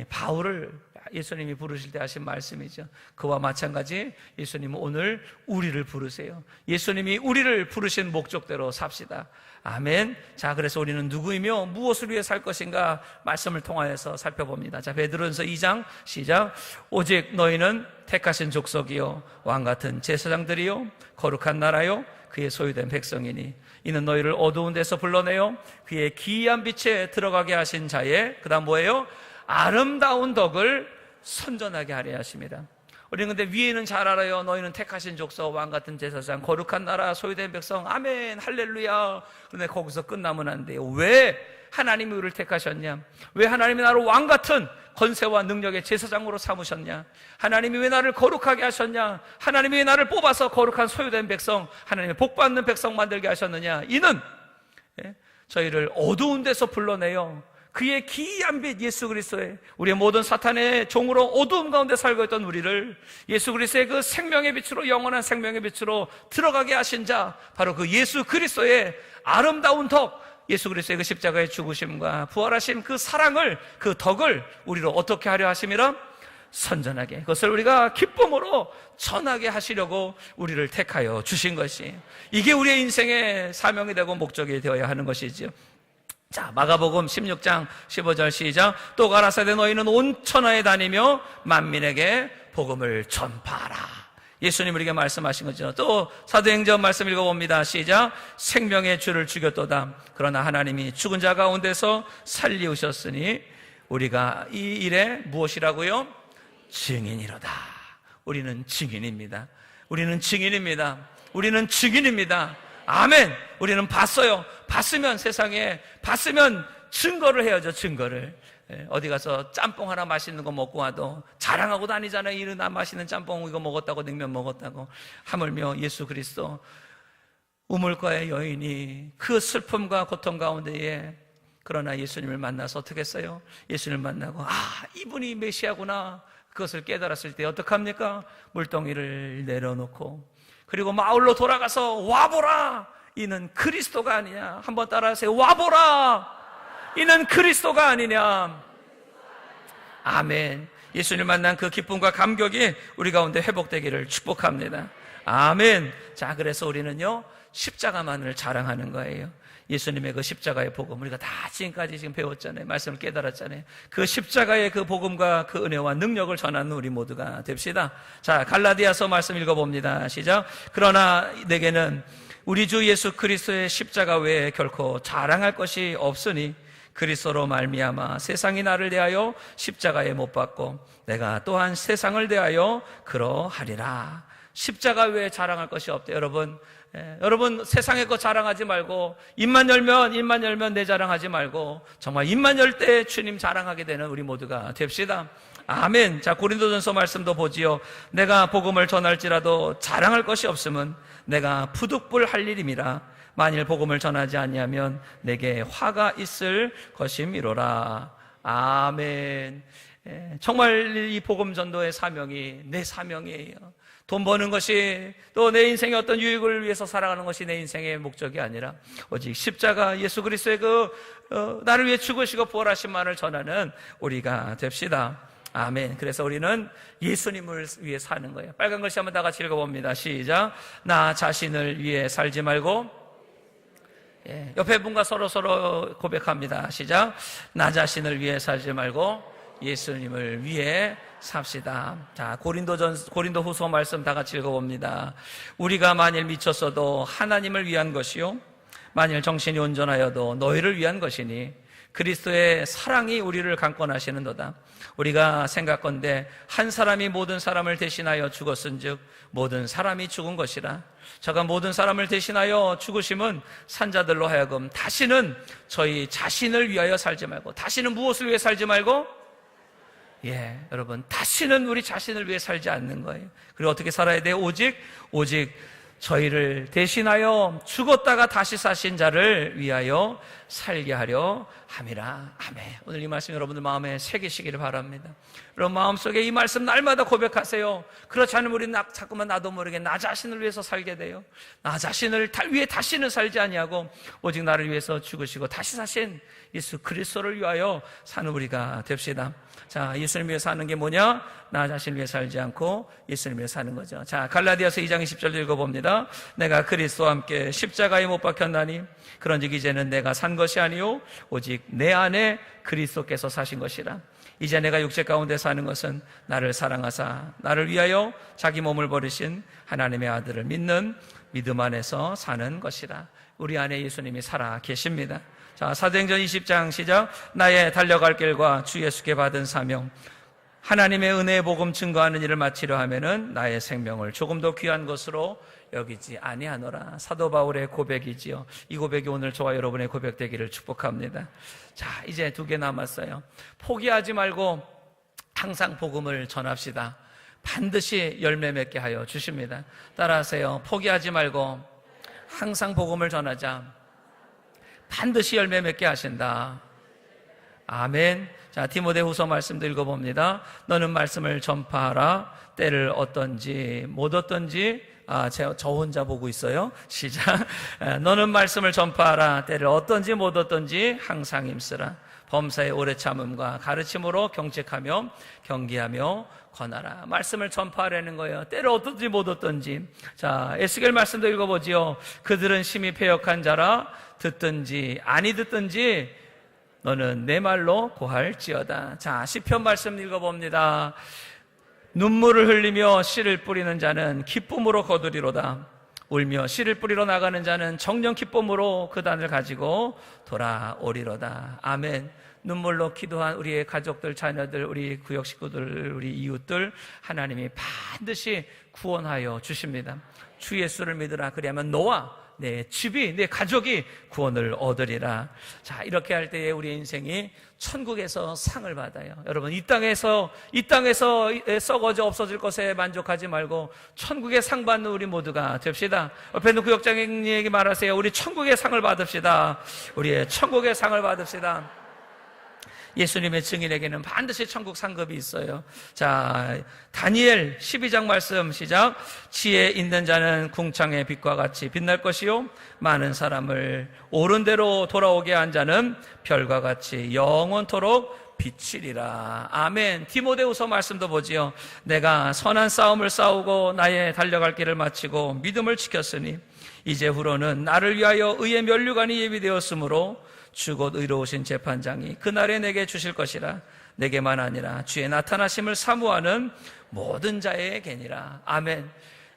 바울을 예수님이 부르실 때 하신 말씀이죠. 그와 마찬가지 예수님은 오늘 우리를 부르세요. 예수님이 우리를 부르신 목적대로 삽시다. 아멘. 자, 그래서 우리는 누구이며 무엇을 위해 살 것인가 말씀을 통하여서 살펴봅니다. 자, 베드로전서 2장 시작. 오직 너희는 택하신 족속이요 왕같은 제사장들이요 거룩한 나라요 그의 소유된 백성이니 이는 너희를 어두운 데서 불러내어 그의 기이한 빛에 들어가게 하신 자의 그다음 뭐예요? 아름다운 덕을 선전하게 하려 하십니다. 우리는 근데 위에는 잘 알아요. 너희는 택하신 족속, 왕같은 제사장, 거룩한 나라, 소유된 백성. 아멘, 할렐루야. 그런데 거기서 끝나면 안 돼요. 왜 하나님이 우리를 택하셨냐? 왜 하나님이 나를 왕같은 권세와 능력의 제사장으로 삼으셨냐? 하나님이 왜 나를 거룩하게 하셨냐? 하나님이 왜 나를 뽑아서 거룩한 소유된 백성, 하나님의 복받는 백성 만들게 하셨느냐? 이는 저희를 어두운 데서 불러내요 그의 기이한 빛 예수 그리스도의 우리의 모든 사탄의 종으로 어두움 가운데 살고 있던 우리를 예수 그리스도의 그 생명의 빛으로 영원한 생명의 빛으로 들어가게 하신 자 바로 그 예수 그리스도의 아름다운 덕 예수 그리스도의 그 십자가의 죽으심과 부활하신 그 사랑을 그 덕을 우리로 어떻게 하려 하심이라? 선전하게 그것을 우리가 기쁨으로 전하게 하시려고 우리를 택하여 주신 것이 이게 우리의 인생의 사명이 되고 목적이 되어야 하는 것이지요. 자, 마가복음 16장 15절 시작. 또 가라사대 너희는 온 천하에 다니며 만민에게 복음을 전파하라. 예수님 우리에게 말씀하신 거죠. 또 사도행전 말씀 읽어봅니다. 시작. 생명의 주를 죽였도다. 그러나 하나님이 죽은 자 가운데서 살리우셨으니 우리가 이 일에 무엇이라고요? 증인이로다. 우리는 증인입니다. 우리는 증인입니다. 우리는 증인입니다. 아멘. 우리는 봤어요. 봤으면 세상에 봤으면 증거를 해야죠. 증거를. 어디 가서 짬뽕 하나 맛있는 거 먹고 와도 자랑하고 다니잖아요. 이런 나 맛있는 짬뽕 이거 먹었다고 냉면 먹었다고. 하물며 예수 그리스도 우물가의 여인이 그 슬픔과 고통 가운데에 그러나 예수님을 만나서 어떻게 했어요? 예수님을 만나고 이분이 메시아구나 그것을 깨달았을 때 어떡합니까? 물동이를 내려놓고 그리고 마을로 돌아가서 와보라 이는 그리스도가 아니냐. 한번 따라하세요. 와보라 이는 그리스도가 아니냐. 아멘. 예수님 만난 그 기쁨과 감격이 우리 가운데 회복되기를 축복합니다. 아멘. 자, 그래서 우리는요 십자가만을 자랑하는 거예요. 예수님의 그 십자가의 복음 우리가 다 지금까지 지금 배웠잖아요. 말씀을 깨달았잖아요. 그 십자가의 그 복음과 그 은혜와 능력을 전하는 우리 모두가 됩시다. 자, 갈라디아서 말씀 읽어봅니다. 시작. 그러나 내게는 우리 주 예수 그리스도의 십자가 외에 결코 자랑할 것이 없으니 그리스도로 말미암아 세상이 나를 대하여 십자가에 못 박고 내가 또한 세상을 대하여 그러하리라. 십자가 외에 자랑할 것이 없대요. 여러분 세상의 것 자랑하지 말고 입만 열면 내 자랑하지 말고 정말 입만 열 때 주님 자랑하게 되는 우리 모두가 됩시다. 아멘. 자, 고린도전서 말씀도 보지요. 내가 복음을 전할지라도 자랑할 것이 없음은 내가 부득불 할 일임이라. 만일 복음을 전하지 아니하면 내게 화가 있을 것임이로라. 아멘. 정말 이 복음 전도의 사명이 내 사명이에요. 돈 버는 것이 또 내 인생의 어떤 유익을 위해서 살아가는 것이 내 인생의 목적이 아니라 오직 십자가 예수 그리스도의 나를 위해 죽으시고 부활하신만을 전하는 우리가 됩시다. 아멘. 그래서 우리는 예수님을 위해 사는 거예요. 빨간 글씨 한번 다 같이 읽어봅니다. 시작. 나 자신을 위해 살지 말고 옆에 분과 서로 고백합니다. 시작. 나 자신을 위해 살지 말고 예수님을 위해 삽시다. 자, 고린도 후서 말씀 다 같이 읽어봅니다. 우리가 만일 미쳤어도 하나님을 위한 것이요 만일 정신이 온전하여도 너희를 위한 것이니 그리스도의 사랑이 우리를 강권하시는도다. 우리가 생각건대 한 사람이 모든 사람을 대신하여 죽었은즉 모든 사람이 죽은 것이라. 저가 모든 사람을 대신하여 죽으심은 산자들로 하여금 다시는 저희 자신을 위하여 살지 말고, 다시는 무엇을 위해 살지 말고, 여러분, 다시는 우리 자신을 위해 살지 않는 거예요. 그리고 어떻게 살아야 돼요? 오직 저희를 대신하여 죽었다가 다시 사신 자를 위하여 살게 하려 함이라. 아멘. 오늘 이 말씀 여러분들 마음에 새기시기를 바랍니다. 여러분 마음속에 이 말씀 날마다 고백하세요. 그렇지 않으면 우리는 자꾸만 나도 모르게 나 자신을 위해서 살게 돼요. 나 자신을 위해 다시는 살지 아니하고 오직 나를 위해서 죽으시고 다시 사신 예수 그리스도를 위하여 사는 우리가 됩시다. 자, 예수님 위해 사는 게 뭐냐? 나 자신을 위해 살지 않고 예수님 위해 사는 거죠. 자, 갈라디아서 2장 20절 읽어봅니다. 내가 그리스도와 함께 십자가에 못 박혔나니 그런즉 이제는 내가 산 것이 아니요 오직 내 안에 그리스도께서 사신 것이라. 이제 내가 육체 가운데 사는 것은 나를 사랑하사 나를 위하여 자기 몸을 버리신 하나님의 아들을 믿는 믿음 안에서 사는 것이라. 우리 안에 예수님이 살아 계십니다. 자, 사도행전 20장 시작. 나의 달려갈 길과 주 예수께 받은 사명, 하나님의 은혜의 복음 증거하는 일을 마치려 하면은 나의 생명을 조금 더 귀한 것으로 여기지 아니하노라. 사도 바울의 고백이지요. 이 고백이 오늘 저와 여러분의 고백되기를 축복합니다. 자, 이제 2개 남았어요. 포기하지 말고 항상 복음을 전합시다. 반드시 열매 맺게 하여 주십니다. 따라하세요. 포기하지 말고 항상 복음을 전하자. 반드시 열매 맺게 하신다. 아멘. 자, 디모데후서 말씀도 읽어봅니다. 너는 말씀을 전파하라. 때를 어떤지 못 어떤지 저 혼자 보고 있어요. 시작. 너는 말씀을 전파하라. 때를 어떤지 못 어떤지 항상 힘쓰라. 범사의 오래 참음과 가르침으로 경책하며 경계하며 권하라. 말씀을 전파하라는 거예요. 때를 어떤지 못 어떤지. 자, 에스겔 말씀도 읽어보지요. 그들은 심히 패역한 자라. 듣든지 아니 듣든지 너는 내 말로 고할지어다. 자, 시편 말씀 읽어봅니다. 눈물을 흘리며 씨를 뿌리는 자는 기쁨으로 거두리로다. 울며 씨를 뿌리러 나가는 자는 정녕 기쁨으로 그 단을 가지고 돌아오리로다. 아멘. 눈물로 기도한 우리의 가족들, 자녀들, 우리 구역 식구들, 우리 이웃들 하나님이 반드시 구원하여 주십니다. 주 예수를 믿으라. 그리하면 너와 내 집이, 내 가족이 구원을 얻으리라. 자, 이렇게 할 때에 우리 인생이 천국에서 상을 받아요. 여러분, 이 땅에서 썩어져 없어질 것에 만족하지 말고 천국의 상 받는 우리 모두가 됩시다. 옆에 있는 구역장님에게 말하세요. 우리 천국의 상을 받읍시다. 우리의 천국의 상을 받읍시다. 예수님의 증인에게는 반드시 천국 상급이 있어요. 자, 다니엘 12장 말씀 시작. 지혜 있는 자는 궁창의 빛과 같이 빛날 것이요 많은 사람을 옳은 대로 돌아오게 한 자는 별과 같이 영원토록 비치리라. 아멘. 디모데후서 말씀도 보지요. 내가 선한 싸움을 싸우고 나의 달려갈 길을 마치고 믿음을 지켰으니 이제후로는 나를 위하여 의의 면류관이 예비되었으므로 주 곧 의로우신 재판장이 그날에 내게 주실 것이라. 내게만 아니라 주의 나타나심을 사모하는 모든 자에게니라. 아멘.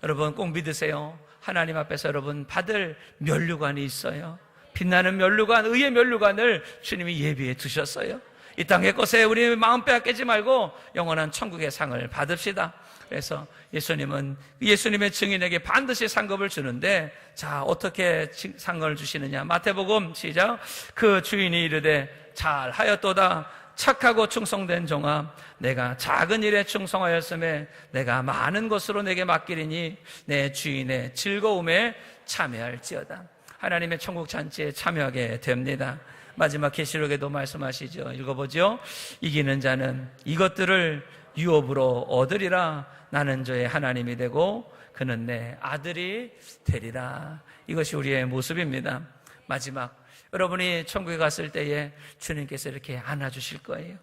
여러분 꼭 믿으세요. 하나님 앞에서 여러분 받을 면류관이 있어요. 빛나는 면류관, 의의 면류관을 주님이 예비해 두셨어요. 이 땅의 것에 우리 마음 빼앗기지 말고 영원한 천국의 상을 받읍시다. 그래서 예수님은 예수님의 증인에게 반드시 상급을 주는데, 자, 어떻게 상을 주시느냐? 마태복음 시작. 그 주인이 이르되 잘하였도다 착하고 충성된 종아, 내가 작은 일에 충성하였음에 내가 많은 것으로 내게 맡기리니 내 주인의 즐거움에 참여할지어다. 하나님의 천국 잔치에 참여하게 됩니다. 마지막 계시록에도 말씀하시죠. 읽어보죠. 이기는 자는 이것들을 유업으로 얻으리라. 나는 저의 하나님이 되고 그는 내 아들이 되리라. 이것이 우리의 모습입니다. 마지막, 여러분이 천국에 갔을 때에 주님께서 이렇게 안아주실 거예요.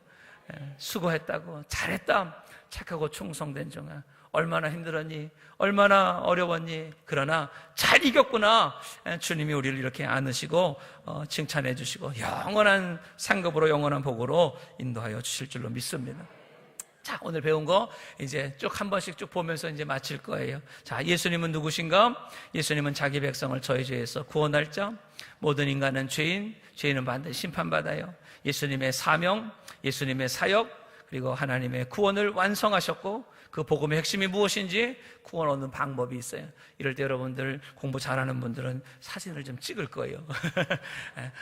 수고했다고, 잘했다, 착하고 충성된 종아, 얼마나 힘들었니? 얼마나 어려웠니? 그러나 잘 이겼구나. 주님이 우리를 이렇게 안으시고 칭찬해 주시고 영원한 상급으로 영원한 복으로 인도하여 주실 줄로 믿습니다. 자, 오늘 배운 거 이제 쭉 한 번씩 쭉 보면서 이제 마칠 거예요. 자, 예수님은 누구신가? 예수님은 자기 백성을 저희 죄에서 구원할 자. 모든 인간은 죄인은 반드시 심판받아요. 예수님의 사명, 예수님의 사역, 그리고 하나님의 구원을 완성하셨고 그 복음의 핵심이 무엇인지 구원 얻는 방법이 있어요. 이럴 때 여러분들 공부 잘하는 분들은 사진을 좀 찍을 거예요.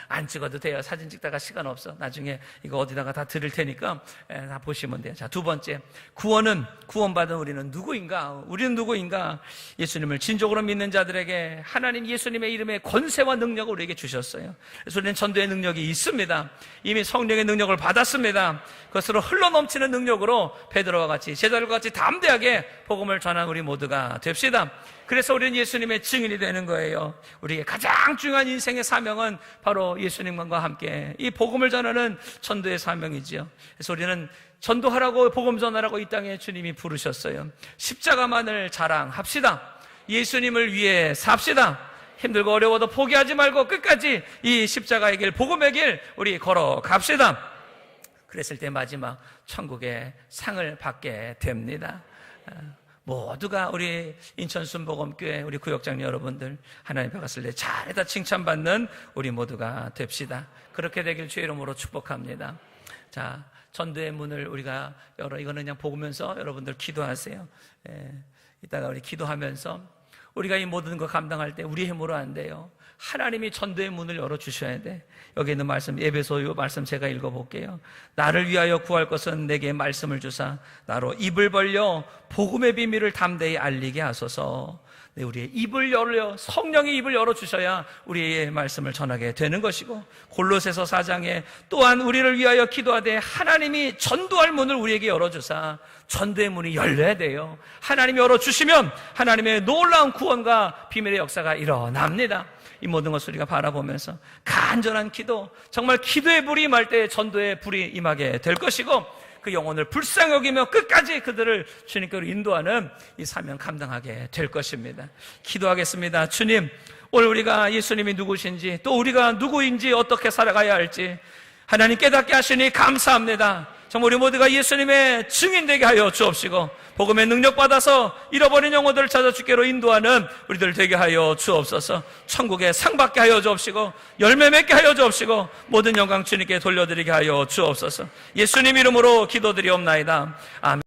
안 찍어도 돼요. 사진 찍다가 시간 없어. 나중에 이거 어디다가 다 드릴 테니까 다 보시면 돼요. 자, 두 번째, 구원받은 우리는 누구인가? 우리는 누구인가? 예수님을 진정으로 믿는 자들에게 하나님 예수님의 이름의 권세와 능력을 우리에게 주셨어요. 그래서 우리는 전도의 능력이 있습니다. 이미 성령의 능력을 받았습니다. 그것으로 흘러넘치는 능력으로 베드로와 같이 제자들과 같이 담대하게 복음을 전한 우리 모두가 됩시다. 그래서 우리는 예수님의 증인이 되는 거예요. 우리의 가장 중요한 인생의 사명은 바로 예수님과 함께 이 복음을 전하는 전도의 사명이지요. 그래서 우리는 전도하라고 복음 전하라고 이 땅에 주님이 부르셨어요. 십자가만을 자랑합시다. 예수님을 위해 삽시다. 힘들고 어려워도 포기하지 말고 끝까지 이 십자가의 길, 복음의 길 우리 걸어갑시다. 그랬을 때 마지막 천국의 상을 받게 됩니다. 모두가 우리 인천 순복음교회 우리 구역장 여러분들 하나님 앞에 갔을 때 잘해다 칭찬받는 우리 모두가 됩시다. 그렇게 되길 주의 이름으로 축복합니다. 자, 전도의 문을 우리가 열어. 이거는 그냥 보면서 여러분들 기도하세요. 이따가 우리 기도하면서 우리가 이 모든 거 감당할 때 우리 힘으로 안 돼요. 하나님이 전도의 문을 열어주셔야 돼. 여기 있는 말씀, 에베소 말씀 제가 읽어볼게요. 나를 위하여 구할 것은 내게 말씀을 주사 나로 입을 벌려 복음의 비밀을 담대히 알리게 하소서. 네, 우리의 입을 열려 성령의 입을 열어주셔야 우리의 말씀을 전하게 되는 것이고, 골로새서 4장에 또한 우리를 위하여 기도하되 하나님이 전도할 문을 우리에게 열어주사 전도의 문이 열려야 돼요. 하나님이 열어주시면 하나님의 놀라운 구원과 비밀의 역사가 일어납니다. 이 모든 것을 우리가 바라보면서 간절한 기도, 정말 기도의 불이 임할 때 전도의 불이 임하게 될 것이고, 그 영혼을 불쌍히 여기며 끝까지 그들을 주님께로 인도하는 이 사명 감당하게 될 것입니다. 기도하겠습니다. 주님, 오늘 우리가 예수님이 누구신지, 또 우리가 누구인지, 어떻게 살아가야 할지 하나님 깨닫게 하시니 감사합니다. 정말 우리 모두가 예수님의 증인 되게 하여 주옵시고, 복음의 능력 받아서 잃어버린 영혼들을 찾아 주께로 인도하는 우리들 되게 하여 주옵소서. 천국에 상 받게 하여 주옵시고, 열매 맺게 하여 주옵시고, 모든 영광 주님께 돌려드리게 하여 주옵소서. 예수님 이름으로 기도드리옵나이다. 아멘.